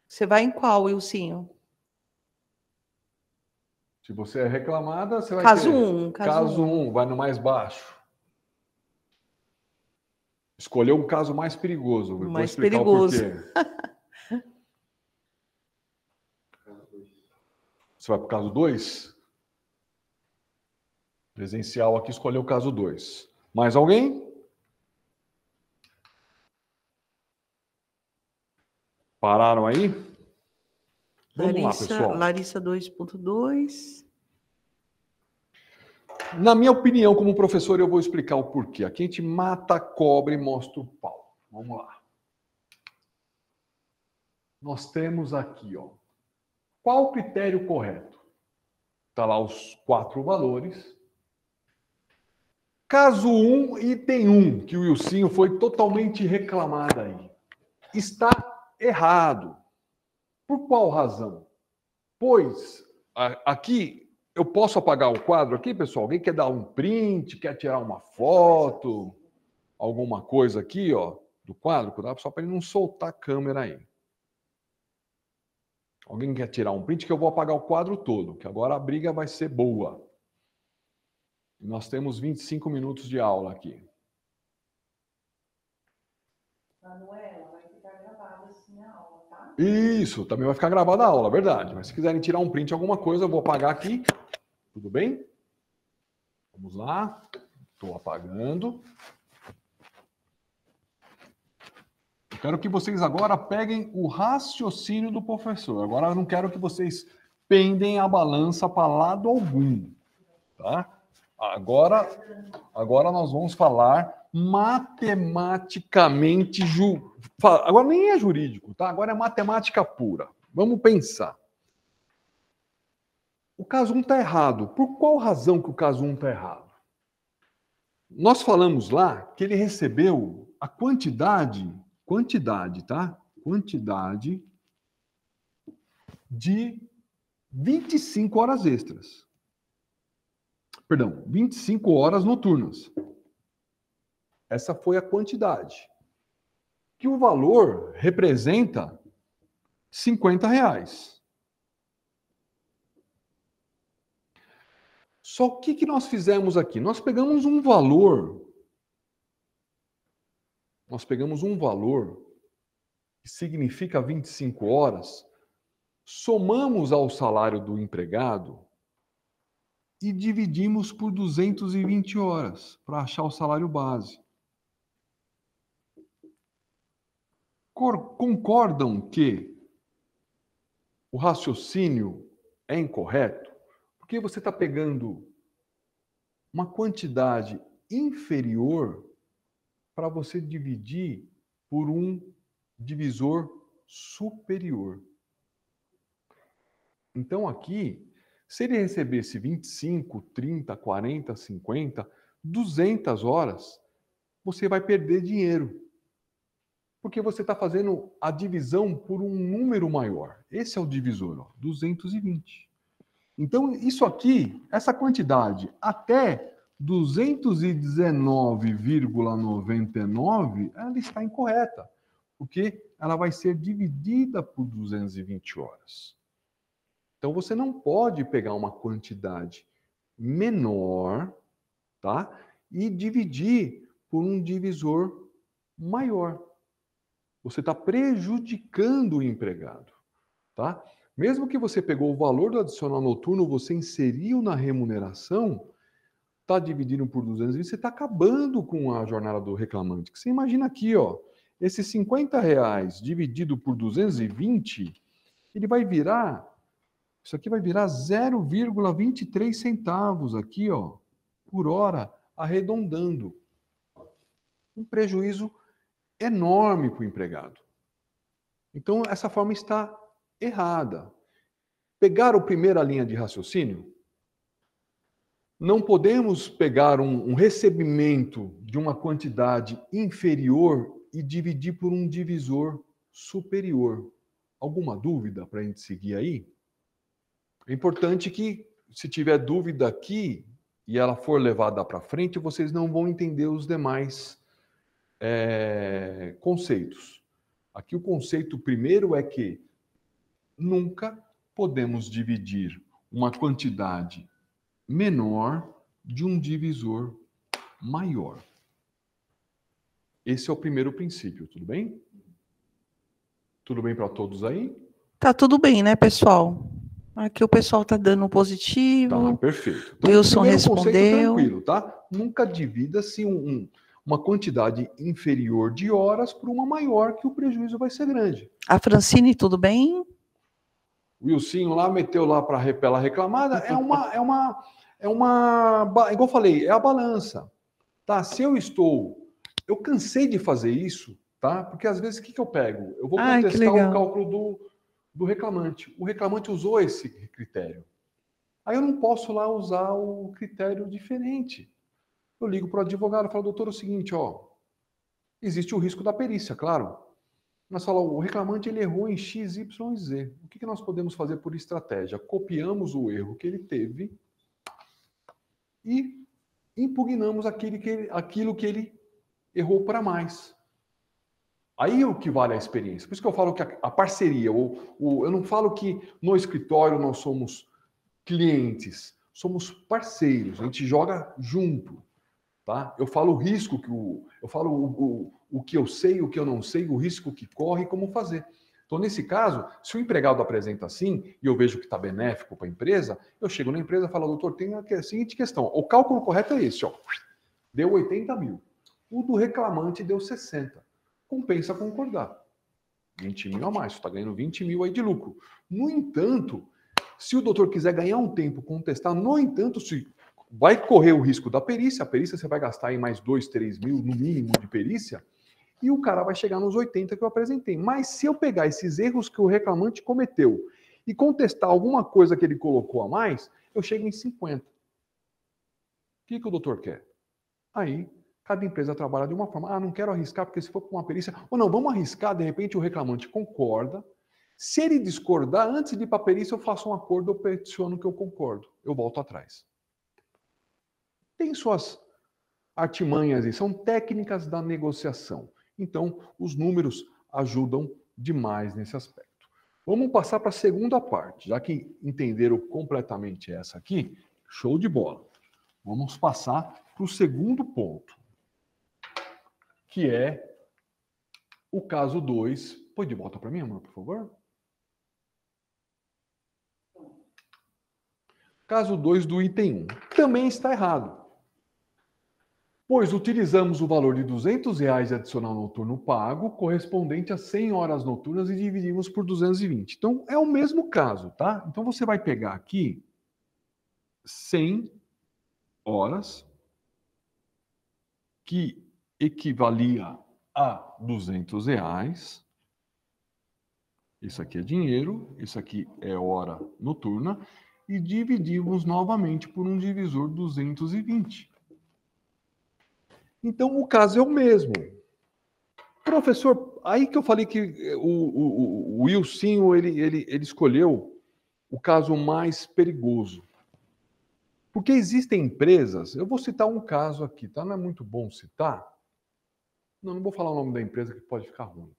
Você vai em qual, Wilsinho? Se você é reclamada, você vai Caso ter... 1. Caso 1, vai no mais baixo. Escolheu um caso mais perigoso. Vou Mais explicar perigoso. o porquê. Você vai para o caso 2? Presencial aqui escolheu o caso 2. Mais alguém? Pararam aí? Vamos lá, pessoal. Larissa 2.2. Na minha opinião, como professor, eu vou explicar o porquê. Aqui a gente mata a cobra e mostra o pau. Vamos lá. Nós temos aqui, ó. Qual o critério correto? Está lá os 4 valores. Caso 1, item 1, que o Wilsinho foi totalmente reclamado aí. Está errado. Por qual razão? Pois, aqui, eu posso apagar o quadro aqui, pessoal? Alguém quer dar um print, quer tirar uma foto, alguma coisa aqui, ó, do quadro? Cuidado só para ele não soltar a câmera aí. Alguém quer tirar um print que eu vou apagar o quadro todo, que agora a briga vai ser boa. Nós temos 25 minutos de aula aqui. Manuela, vai ficar gravada assim a aula, tá? Isso, também vai ficar gravada a aula, verdade. Mas se quiserem tirar um print de alguma coisa, eu vou apagar aqui. Tudo bem? Vamos lá. Estou apagando. Eu quero que vocês agora peguem o raciocínio do professor. Agora eu não quero que vocês pendem a balança para lado algum, tá? Agora nós vamos falar matematicamente. Agora nem é jurídico, tá? Agora é matemática pura. Vamos pensar. O caso 1 está errado. Por qual razão que o caso 1 está errado? Nós falamos lá que ele recebeu a quantidade, tá? Quantidade de 25 horas extras. Perdão, 25 horas noturnas. Essa foi a quantidade. Que o valor representa R$50. Só que o que nós fizemos aqui? Nós pegamos um valor que significa 25 horas, somamos ao salário do empregado e dividimos por 220 horas para achar o salário base. Concordam que o raciocínio é incorreto? Porque você está pegando uma quantidade inferior para você dividir por um divisor superior. Então aqui, se ele recebesse 25, 30, 40, 50, 200 horas, você vai perder dinheiro. Porque você está fazendo a divisão por um número maior. Esse é o divisor, ó, 220. Então, isso aqui, essa quantidade, até 219,99, ela está incorreta, porque ela vai ser dividida por 220 horas. Então, você não pode pegar uma quantidade menor, tá? E dividir por um divisor maior. Você está prejudicando o empregado, tá? Mesmo que você pegou o valor do adicional noturno, você inseriu na remuneração, está dividindo por 220, você está acabando com a jornada do reclamante. Você imagina aqui, ó, esses R$50 dividido por 220, ele vai virar, isso aqui vai virar 0,23 centavos aqui, ó, por hora, arredondando. Um prejuízo enorme para o empregado. Então, essa forma está errada. Pegaram a primeira linha de raciocínio? Não podemos pegar um recebimento de uma quantidade inferior e dividir por um divisor superior. Alguma dúvida para a gente seguir aí? É importante que, se tiver dúvida aqui e ela for levada para frente, vocês não vão entender os demais conceitos. Aqui o conceito primeiro é que nunca podemos dividir uma quantidade menor de um divisor maior. Esse é o primeiro princípio, tudo bem? Tudo bem para todos aí? Tá tudo bem, né, pessoal? Aqui o pessoal tá dando positivo. Tá, perfeito. Então, Wilson primeiro respondeu. conceito tranquilo, tá? Nunca divida-se uma quantidade inferior de horas por uma maior, que o prejuízo vai ser grande. A Francine, tudo bem? O Wilsinho lá meteu lá para ela reclamada, igual eu falei, é a balança, tá? Se eu cansei de fazer isso, tá? Porque às vezes o que eu pego? Eu vou contestar o cálculo do reclamante. O reclamante usou esse critério. Aí eu não posso lá usar o critério diferente. Eu ligo para o advogado e falo, doutor, é o seguinte, ó, existe o risco da perícia, claro. Nós falamos, o reclamante ele errou em X, Y e Z. O que nós podemos fazer por estratégia? Copiamos o erro que ele teve e impugnamos aquilo que ele errou para mais. Aí é o que vale a experiência. Por isso que eu falo que a parceria, eu não falo que no escritório nós somos clientes, somos parceiros, a gente joga junto. Tá? Eu falo o risco eu falo o que eu sei, o que eu não sei, o risco que corre e como fazer. Então, nesse caso, se o empregado apresenta assim e eu vejo que está benéfico para a empresa, eu chego na empresa e falo, doutor, tem a seguinte questão. O cálculo correto é esse, ó. Deu 80 mil. O do reclamante deu 60. Compensa concordar. 20 mil a mais, você está ganhando 20 mil aí de lucro. No entanto, se o doutor quiser ganhar um tempo, contestar, no entanto, se vai correr o risco da perícia, a perícia você vai gastar aí mais 2, 3 mil no mínimo de perícia, e o cara vai chegar nos 80 que eu apresentei. Mas se eu pegar esses erros que o reclamante cometeu e contestar alguma coisa que ele colocou a mais, eu chego em 50. O que o doutor quer? Aí, cada empresa trabalha de uma forma. Ah, não quero arriscar, porque se for para uma perícia... Ou não, vamos arriscar, de repente o reclamante concorda. Se ele discordar, antes de ir para a perícia, eu faço um acordo, eu peticiono que eu concordo. Eu volto atrás. Tem suas artimanhas e são técnicas da negociação. Então, os números ajudam demais nesse aspecto. Vamos passar para a segunda parte. Já que entenderam completamente essa aqui, show de bola. Vamos passar para o segundo ponto, que é o caso 2. Põe de volta para mim, amor, por favor. Caso 2 do item 1. Também está errado. Pois utilizamos o valor de R$200 de adicional noturno pago, correspondente a 100 horas noturnas, e dividimos por 220. Então, é o mesmo caso, tá? Então, você vai pegar aqui 100 horas, que equivalia a R$200. Isso aqui é dinheiro, isso aqui é hora noturna, e dividimos novamente por um divisor 220. Então, o caso é o mesmo. Professor, aí que eu falei que o Wilson, ele escolheu o caso mais perigoso. Porque existem empresas, eu vou citar um caso aqui, tá? Não é muito bom citar. Não vou falar o nome da empresa que pode ficar ruim.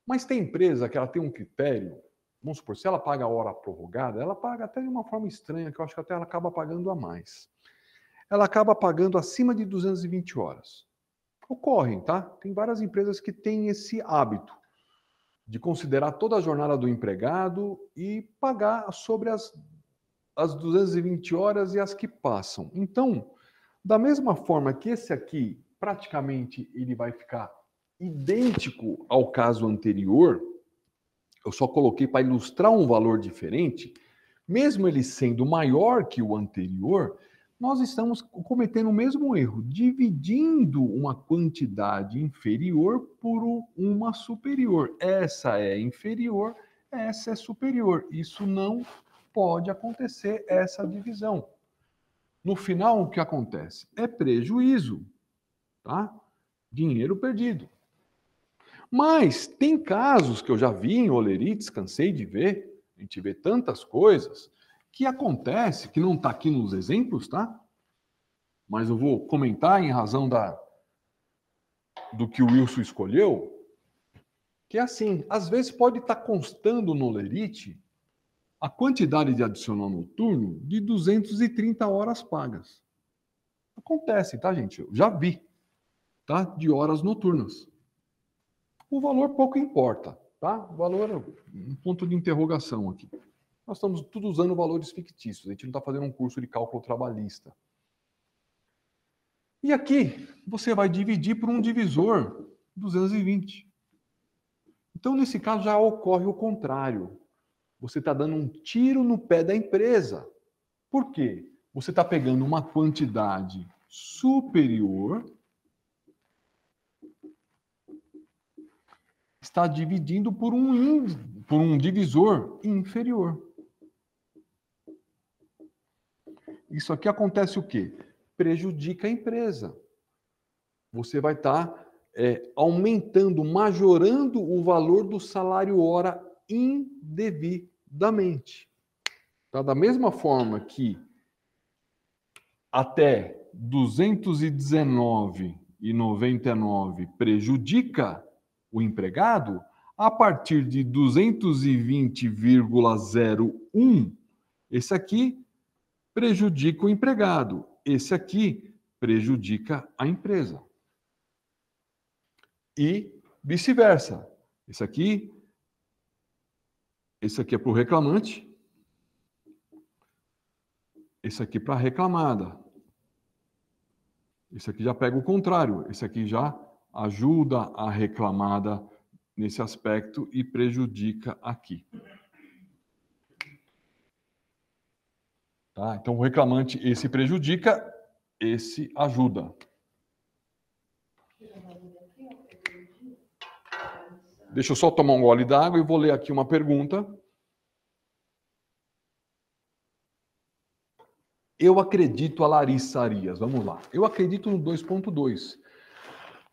Mas tem empresa que ela tem um critério, vamos supor, se ela paga a hora prorrogada, ela paga até de uma forma estranha, que eu acho que até ela acaba pagando a mais. Ela acaba pagando acima de 220 horas. Ocorrem, tá? Tem várias empresas que têm esse hábito de considerar toda a jornada do empregado e pagar sobre as 220 horas e as que passam. Então, da mesma forma que esse aqui, praticamente, ele vai ficar idêntico ao caso anterior, eu só coloquei para ilustrar um valor diferente, mesmo ele sendo maior que o anterior, nós estamos cometendo o mesmo erro, dividindo uma quantidade inferior por uma superior. Essa é inferior, essa é superior. Isso não pode acontecer, essa divisão. No final, o que acontece? É prejuízo, tá? Dinheiro perdido. Mas tem casos que eu já vi em Olerites, cansei de ver, a gente vê tantas coisas, que acontece, que não está aqui nos exemplos, tá? Mas eu vou comentar em razão do que o Wilson escolheu, que é assim, às vezes pode estar constando no Olerite a quantidade de adicional noturno de 230 horas pagas. Acontece, tá, gente? Eu já vi, tá? De horas noturnas. O valor pouco importa, tá? O valor é um ponto de interrogação aqui. Nós estamos tudo usando valores fictícios, a gente não está fazendo um curso de cálculo trabalhista. E aqui, você vai dividir por um divisor 220. Então, nesse caso, já ocorre o contrário. Você está dando um tiro no pé da empresa. Por quê? Você está pegando uma quantidade superior, está dividindo por um divisor inferior. Isso aqui acontece o quê? Prejudica a empresa. Você vai estar aumentando, majorando o valor do salário hora indevidamente. Tá? Da mesma forma que até R$ 219,99 prejudica o empregado, a partir de 220,01, esse aqui prejudica o empregado. Esse aqui prejudica a empresa. E vice-versa. Esse aqui é para o reclamante. Esse aqui para a reclamada. Esse aqui já pega o contrário. Esse aqui já ajuda a reclamada nesse aspecto e prejudica aqui. Tá? Então, o reclamante, esse prejudica, esse ajuda. Deixa eu só tomar um gole d'água e vou ler aqui uma pergunta. Eu acredito, a Larissa Arias, vamos lá. Eu acredito no 2.2,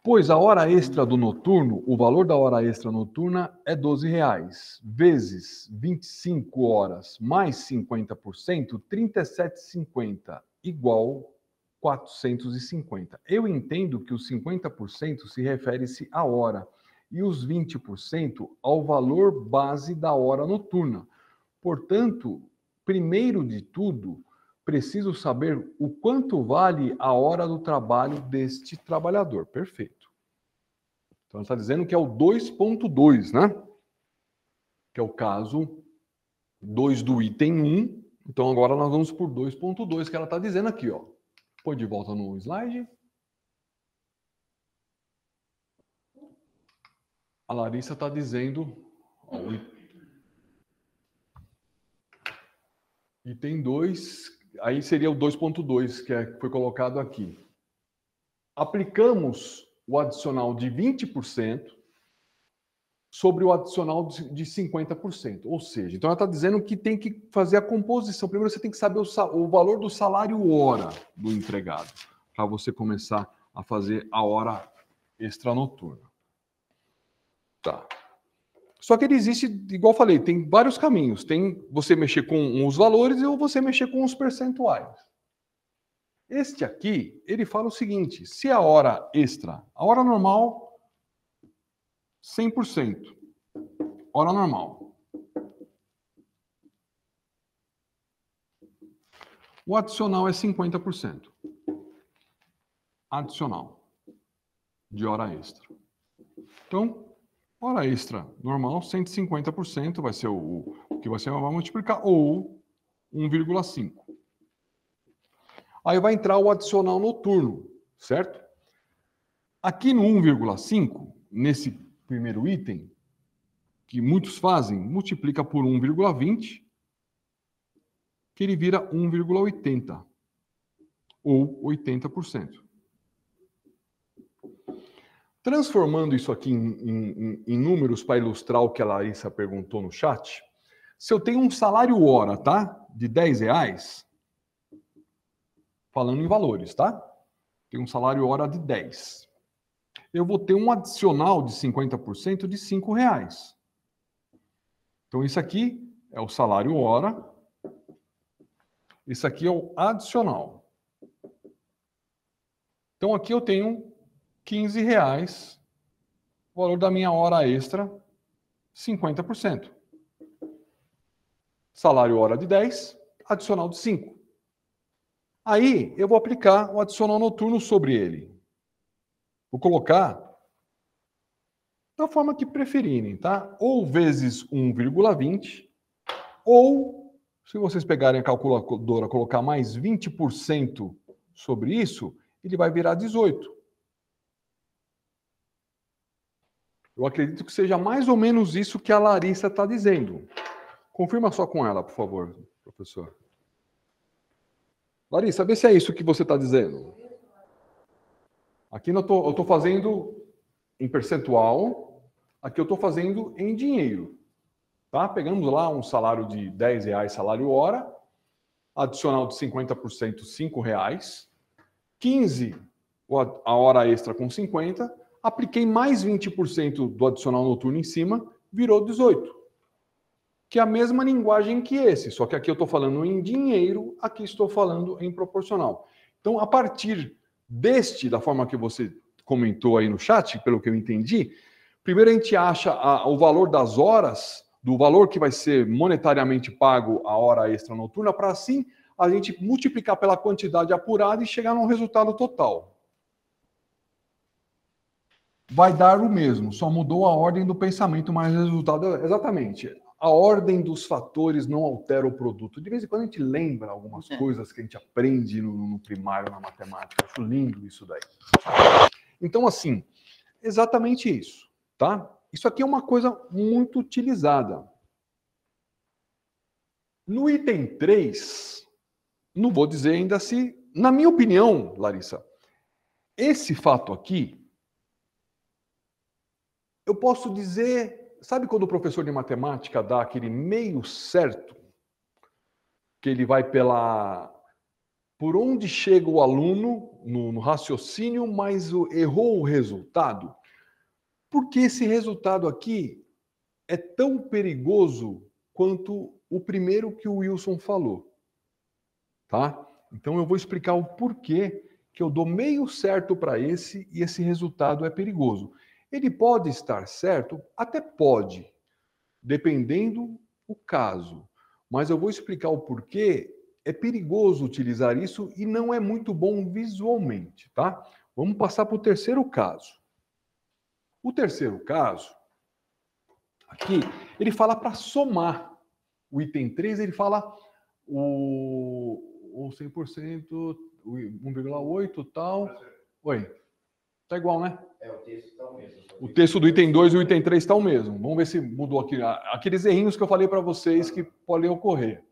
pois a hora extra do noturno, o valor da hora extra noturna é R$12, vezes 25 horas mais 50%, R$ 37,50, igual 450. Eu entendo que os 50% se refere-se à hora e os 20% ao valor base da hora noturna. Portanto, primeiro de tudo, preciso saber o quanto vale a hora do trabalho deste trabalhador. Perfeito. Então, está dizendo que é o 2.2, né? Que é o caso 2 do item 1. Então, agora nós vamos por 2.2, que ela está dizendo aqui, ó. Põe de volta no slide. A Larissa está dizendo... Ó, item 2... Aí seria o 2.2, que foi colocado aqui. Aplicamos o adicional de 20% sobre o adicional de 50%. Ou seja, então ela está dizendo que tem que fazer a composição. Primeiro você tem que saber o valor do salário hora do empregado, para você começar a fazer a hora extra noturna. Tá. Só que ele existe, igual eu falei, tem vários caminhos. Tem você mexer com os valores ou você mexer com os percentuais. Este aqui, ele fala o seguinte, se a hora extra, a hora normal, 100%. Hora normal. O adicional é 50%. Adicional de hora extra. Então, hora extra normal, 150%, vai ser o que você vai multiplicar, ou 1,5. Aí vai entrar o adicional noturno, certo? Aqui no 1,5, nesse primeiro item, que muitos fazem, multiplica por 1,20, que ele vira 1,80, ou 80%. Transformando isso aqui em números para ilustrar o que a Larissa perguntou no chat, se eu tenho um salário hora, tá? De R$10, falando em valores, tá? Tenho um salário hora de 10. Eu vou ter um adicional de 50% de R$5. Então, isso aqui é o salário hora. Isso aqui é o adicional. Então, aqui eu tenho R$15, o valor da minha hora extra, 50%. Salário hora de 10, adicional de 5. Aí, eu vou aplicar o adicional noturno sobre ele. Vou colocar da forma que preferirem, tá? Ou vezes 1,20, ou, se vocês pegarem a calculadora, colocar mais 20% sobre isso, ele vai virar 18. Eu acredito que seja mais ou menos isso que a Larissa está dizendo. Confirma só com ela, por favor, professor. Larissa, vê se é isso que você está dizendo. Aqui eu estou fazendo em percentual, aqui eu estou fazendo em dinheiro. Tá? Pegamos lá um salário de R$10, salário hora, adicional de 50%, R$5, 15 a hora extra com 50, apliquei mais 20% do adicional noturno em cima, virou 18. Que é a mesma linguagem que esse, só que aqui eu estou falando em dinheiro, aqui estou falando em proporcional. Então, a partir da forma que você comentou aí no chat, pelo que eu entendi, primeiro a gente acha o valor das horas, do valor que vai ser monetariamente pago a hora extra noturna, para assim a gente multiplicar pela quantidade apurada e chegar num resultado total. Vai dar o mesmo, só mudou a ordem do pensamento, mas o resultado é exatamente. A ordem dos fatores não altera o produto. De vez em quando a gente lembra algumas coisas que a gente aprende no primário, na matemática. Acho lindo isso daí. Então, assim, exatamente isso, tá? Isso aqui é uma coisa muito utilizada. No item 3, não vou dizer ainda se... Na minha opinião, Larissa, esse fato aqui, eu posso dizer... Sabe quando o professor de matemática dá aquele meio certo? Que ele vai por onde chega o aluno no raciocínio, mas errou o resultado? Porque esse resultado aqui é tão perigoso quanto o primeiro que o Wilson falou. Tá? Então eu vou explicar o porquê que eu dou meio certo para esse e esse resultado é perigoso. Ele pode estar certo? Até pode, dependendo do caso. Mas eu vou explicar o porquê é perigoso utilizar isso e não é muito bom visualmente, tá? Vamos passar para o terceiro caso. O terceiro caso, aqui, ele fala para somar. O item 3, ele fala o 100%, o 1,8 tal. Oi. Tá igual, né? O texto está o mesmo. O texto do item 2 e o item 3 está o mesmo. Vamos ver se mudou aqui. Aqueles errinhos que eu falei para vocês que podem ocorrer.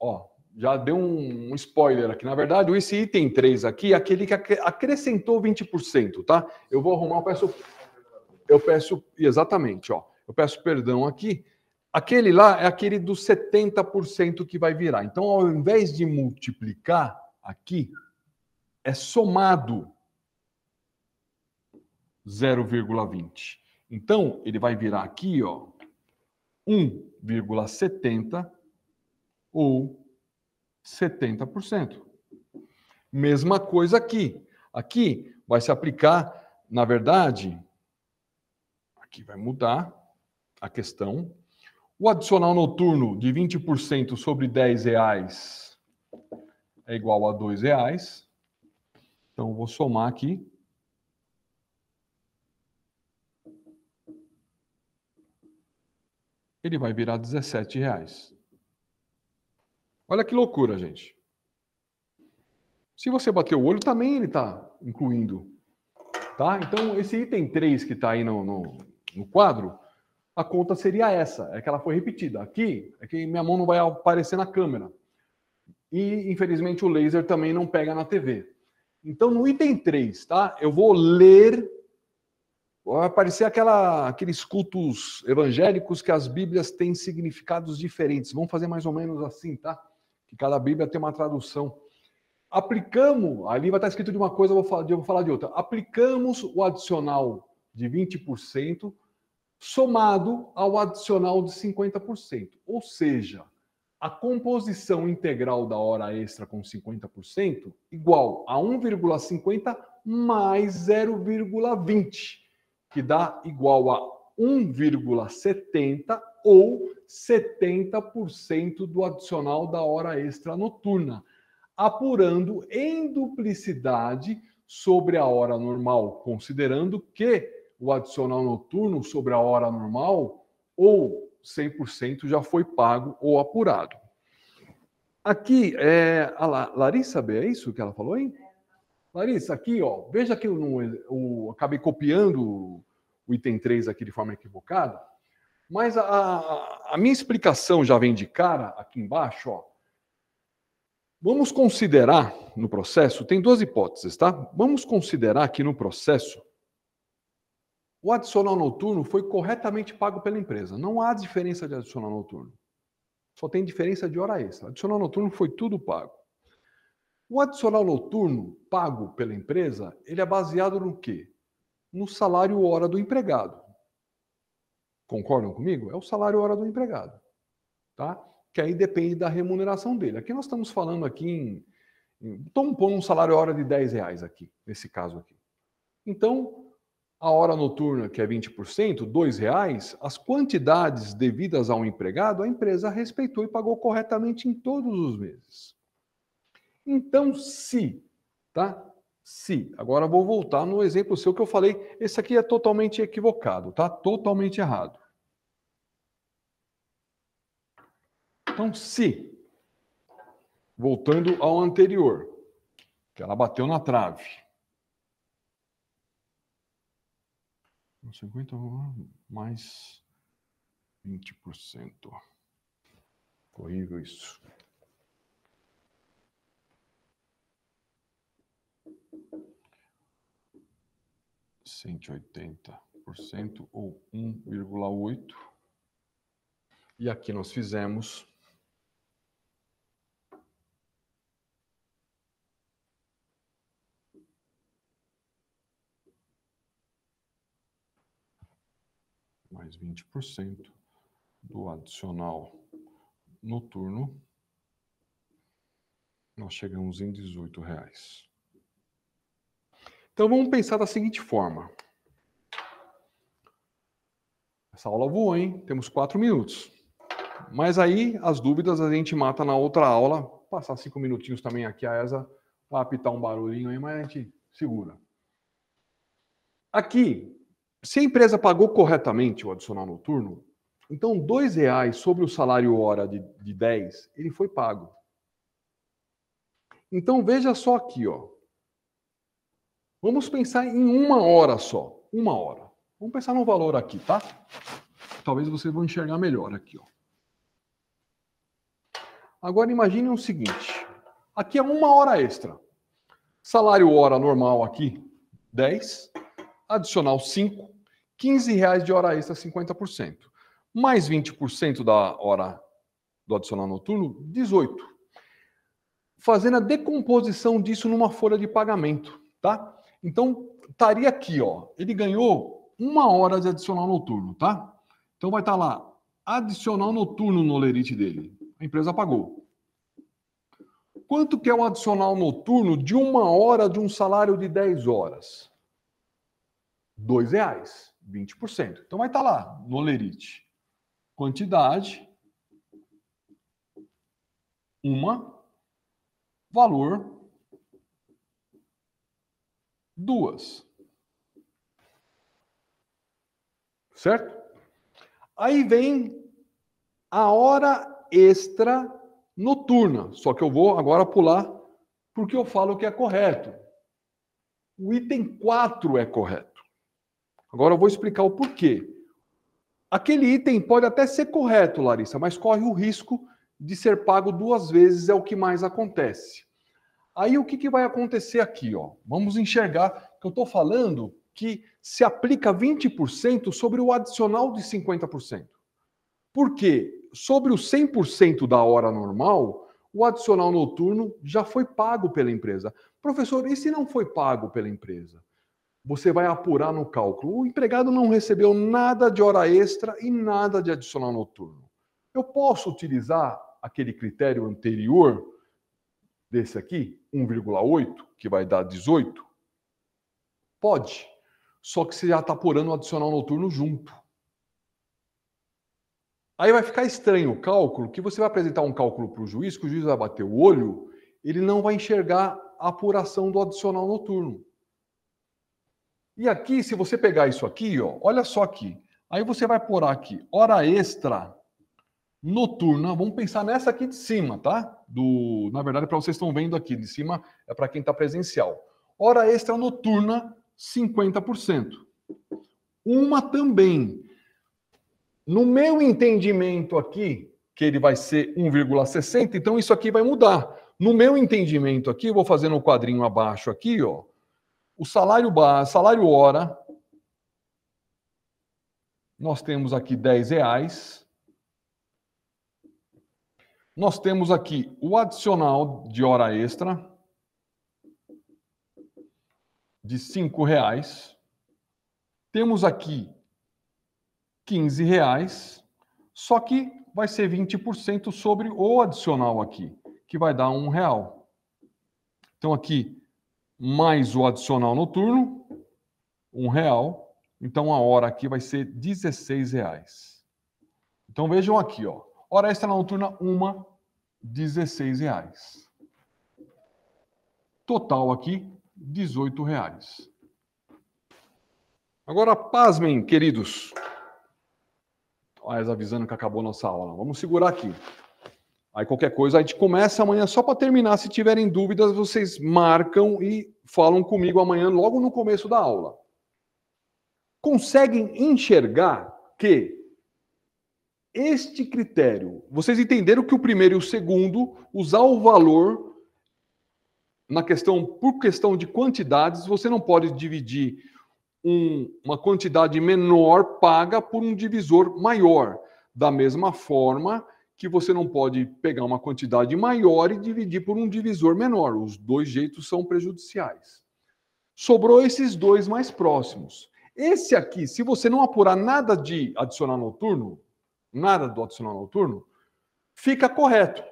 Ó, já deu um spoiler aqui. Na verdade, esse item 3 aqui é aquele que acrescentou 20%, tá? Eu vou arrumar, eu peço, exatamente, ó. Eu peço perdão aqui. Aquele lá é aquele dos 70% que vai virar. Então, ao invés de multiplicar aqui, é somado 0,20. Então, ele vai virar aqui, ó, 1,70 ou 70%. Mesma coisa aqui. Aqui vai se aplicar, na verdade, aqui vai mudar a questão. O adicional noturno de 20% sobre R$10 é igual a R$2. Então, eu vou somar aqui. Ele vai virar R$17. Olha que loucura, gente. Se você bater o olho, também ele está incluindo. Tá? Então, esse item 3 que está aí no quadro, a conta seria essa, é que ela foi repetida. Aqui, é que minha mão não vai aparecer na câmera. E, infelizmente, o laser também não pega na TV. Então, no item 3, tá? Eu vou ler... Vai aparecer aqueles cultos evangélicos que as Bíblias têm significados diferentes. Vamos fazer mais ou menos assim, tá? Que cada Bíblia tem uma tradução. Aplicamos, ali vai estar escrito de uma coisa, eu vou falar de outra. Aplicamos o adicional de 20% somado ao adicional de 50%. Ou seja, a composição integral da hora extra com 50% igual a 1,50 mais 0,20. Que dá igual a 1,70 ou 70% do adicional da hora extra noturna, apurando em duplicidade sobre a hora normal, considerando que o adicional noturno sobre a hora normal ou 100% já foi pago ou apurado. Aqui, a Larissa B, é isso que ela falou, hein? Larissa, aqui, ó, veja que eu acabei copiando o item 3 aqui de forma equivocada, mas a minha explicação já vem de cara aqui embaixo, ó. Vamos considerar no processo, tem duas hipóteses, tá? Vamos considerar que no processo o adicional noturno foi corretamente pago pela empresa. Não há diferença de adicional noturno. Só tem diferença de hora extra. Adicional noturno foi tudo pago. O adicional noturno pago pela empresa, ele é baseado no quê? No salário hora do empregado. Concordam comigo? É o salário hora do empregado. Tá? Que aí depende da remuneração dele. Aqui nós estamos falando aqui estamos pondo um salário hora de R$10 aqui, nesse caso aqui. Então, a hora noturna, que é 20%, R$ 2,00, as quantidades devidas ao empregado, a empresa respeitou e pagou corretamente em todos os meses. Então, tá? Se, agora vou voltar no exemplo seu que eu falei, esse aqui é totalmente equivocado, tá? Totalmente errado. Então, se, voltando ao anterior, que ela bateu na trave. 50 mais 20%. Horrível isso. (180% ou 1,8. E aqui nós fizemos mais 20% do adicional noturno, nós chegamos em R$ 18,00. Então vamos pensar da seguinte forma. Essa aula voou, hein? Temos 4 minutos. Mas aí as dúvidas a gente mata na outra aula. Passar 5 minutinhos também aqui, a ESA vai apitar um barulhinho aí, mas a gente segura. Aqui, se a empresa pagou corretamente o adicional noturno, então R$ 2,00 sobre o salário hora de 10, ele foi pago. Então veja só aqui, ó. Vamos pensar em uma hora só. Uma hora. Vamos pensar no valor aqui, tá? Talvez vocês vão enxergar melhor aqui, ó. Agora imagine o seguinte. Aqui é uma hora extra. Salário hora normal aqui, 10. Adicional 5. R$15 de hora extra, 50%. Mais 20% da hora do adicional noturno, 18. Fazendo a decomposição disso numa folha de pagamento, tá? Então, estaria aqui, ó. Ele ganhou 1 hora de adicional noturno, tá? Então vai estar lá, adicional noturno no lerite dele. A empresa pagou. Quanto que é o adicional noturno de 1 hora de um salário de 10 horas? R$2,00, 20%. Então vai estar lá, no lerite. Quantidade, 1, valor, 2. Certo? Aí vem a hora extra noturna. Só que eu vou agora pular porque eu falo que é correto. O item 4 é correto. Agora eu vou explicar o porquê. Aquele item pode até ser correto, Larissa, mas corre o risco de ser pago 2 vezes, é o que mais acontece. Aí o que vai acontecer aqui, ó? Vamos enxergar que eu estou falando que se aplica 20% sobre o adicional de 50%. Por quê? Sobre o 100% da hora normal, o adicional noturno já foi pago pela empresa. Professor, e se não foi pago pela empresa? Você vai apurar no cálculo. O empregado não recebeu nada de hora extra e nada de adicional noturno. Eu posso utilizar aquele critério anterior desse aqui, 1,8, que vai dar 18? Pode. Só que você já está apurando o adicional noturno junto. Aí vai ficar estranho o cálculo, que você vai apresentar um cálculo para o juiz, que o juiz vai bater o olho, ele não vai enxergar a apuração do adicional noturno. E aqui, se você pegar isso aqui, ó, olha só aqui. Aí você vai pôr aqui, hora extra noturna. Vamos pensar nessa aqui de cima, tá? Na verdade, para vocês estão vendo aqui, de cima é para quem está presencial. Hora extra noturna, 50%. Uma também. No meu entendimento aqui, que ele vai ser 1,60, então isso aqui vai mudar. No meu entendimento aqui, eu vou fazer no quadrinho abaixo aqui, ó. O salário base, salário hora, nós temos aqui R$10. Nós temos aqui o adicional de hora extra de R$5. Temos aqui R$15, só que vai ser 20% sobre o adicional aqui, que vai dar R$1. Então aqui, mais o adicional noturno, R$1. Então, a hora aqui vai ser R$16. Então, vejam aqui, ó. Hora extra noturna, R$16. Total aqui, R$18. Agora, pasmem, queridos. Olha, avisando que acabou nossa aula. Vamos segurar aqui. Aí, qualquer coisa, a gente começa amanhã só para terminar. Se tiverem dúvidas, vocês marcam e falam comigo amanhã, logo no começo da aula. Conseguem enxergar que este critério, vocês entenderam que o primeiro e o segundo, usar o valor na questão, por questão de quantidades, você não pode dividir uma quantidade menor paga por um divisor maior. Da mesma forma que você não pode pegar uma quantidade maior e dividir por um divisor menor. Os dois jeitos são prejudiciais. Sobrou esses dois mais próximos. Esse aqui, se você não apurar nada de adicional noturno, nada do adicional noturno, fica correto.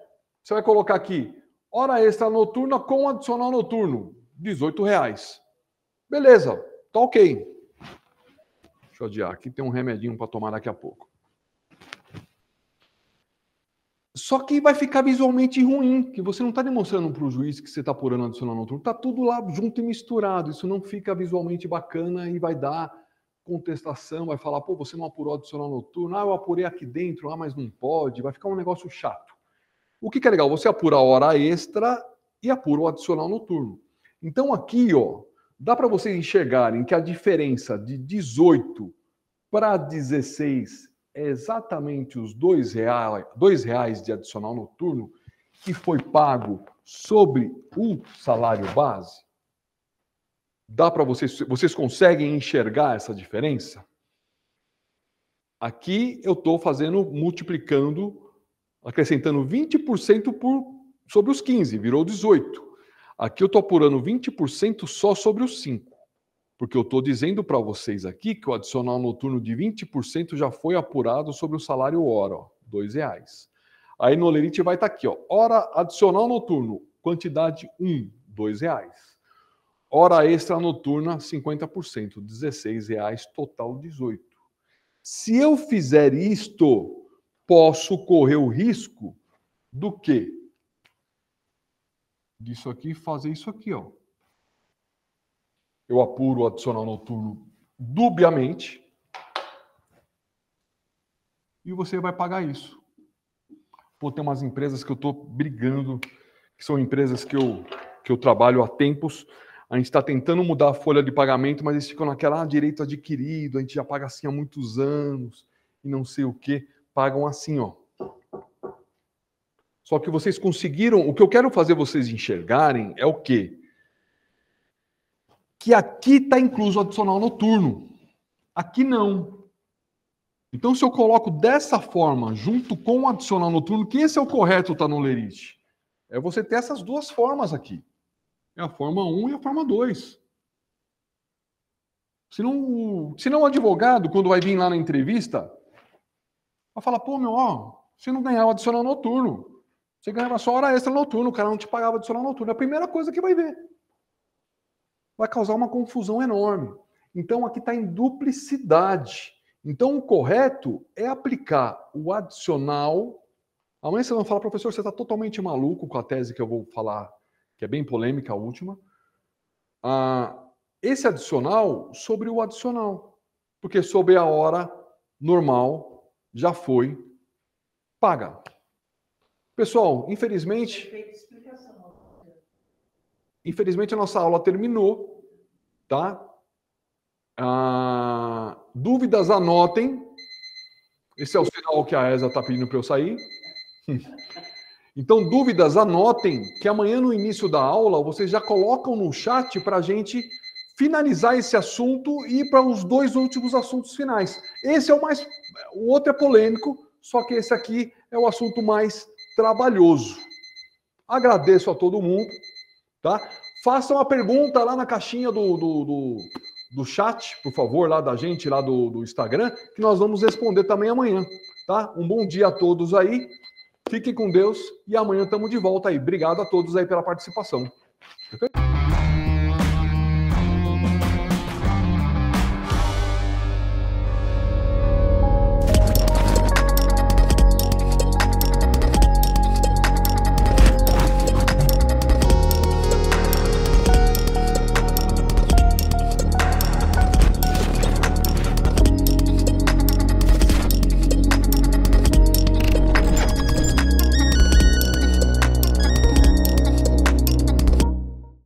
Você vai colocar aqui, hora extra noturna com adicional noturno, R$18. Beleza, tá ok. Deixa eu adiar, aqui tem um remedinho para tomar daqui a pouco. Só que vai ficar visualmente ruim, que você não está demonstrando para o juiz que você está apurando adicional noturno. Está tudo lá junto e misturado. Isso não fica visualmente bacana e vai dar contestação, vai falar, pô, você não apurou adicional noturno. Ah, eu apurei aqui dentro, ah, mas não pode. Vai ficar um negócio chato. O que é legal? Você apura a hora extra e apura o adicional noturno. Então aqui, ó, dá para vocês enxergarem que a diferença de 18 para 16 é exatamente os R$2 de adicional noturno que foi pago sobre o salário base? Dá para vocês conseguem enxergar essa diferença? Aqui eu estou multiplicando, acrescentando 20% sobre os 15, virou 18. Aqui eu estou apurando 20% só sobre os 5. Porque eu estou dizendo para vocês aqui que o adicional noturno de 20% já foi apurado sobre o salário hora, ó, R$2. Aí no Lerite vai estar aqui, ó, hora adicional noturno, quantidade 1, R$2. Hora extra noturna, 50%, R$16, total 18. Se eu fizer isto, posso correr o risco do quê? Disso aqui, fazer isso aqui, ó. Eu apuro o adicional noturno dubiamente e você vai pagar isso. Pô, tem umas empresas que eu estou brigando, que são empresas que eu trabalho há tempos. A gente está tentando mudar a folha de pagamento, mas eles ficam naquela direito adquirido, a gente já paga assim há muitos anos e não sei o quê. Pagam assim, ó. Só que vocês conseguiram... O que eu quero fazer vocês enxergarem é o quê? Que aqui está incluso o adicional noturno. Aqui não. Então, se eu coloco dessa forma, junto com o adicional noturno, que esse é o correto, tá no Lerite, é você ter essas duas formas aqui. É a forma 1 e a forma 2. Senão o advogado, quando vai vir lá na entrevista, vai falar, pô, você não ganhava adicional noturno. Você ganhava só hora extra noturno, o cara não te pagava adicional noturno. É a primeira coisa que vai ver. Vai causar uma confusão enorme. Então, aqui está em duplicidade. Então, o correto é aplicar o adicional. Amanhã vocês vão falar, professor, você está totalmente maluco com a tese que eu vou falar, que é bem polêmica, a última. Esse adicional sobre o adicional. Porque sobre a hora normal já foi paga. Pessoal, infelizmente a nossa aula terminou, tá? Dúvidas, anotem. Esse é o sinal que a ESA está pedindo para eu sair. Então, dúvidas, anotem, que amanhã no início da aula vocês já colocam no chat para a gente finalizar esse assunto e ir para os dois últimos assuntos finais. Esse é o outro é polêmico, só que esse aqui é o assunto mais trabalhoso. Agradeço a todo mundo. Tá? Façam a pergunta lá na caixinha do chat, por favor, lá da gente, lá do Instagram, que nós vamos responder também amanhã. Tá? Um bom dia a todos aí, fiquem com Deus e amanhã estamos de volta aí. Obrigado a todos aí pela participação. Okay?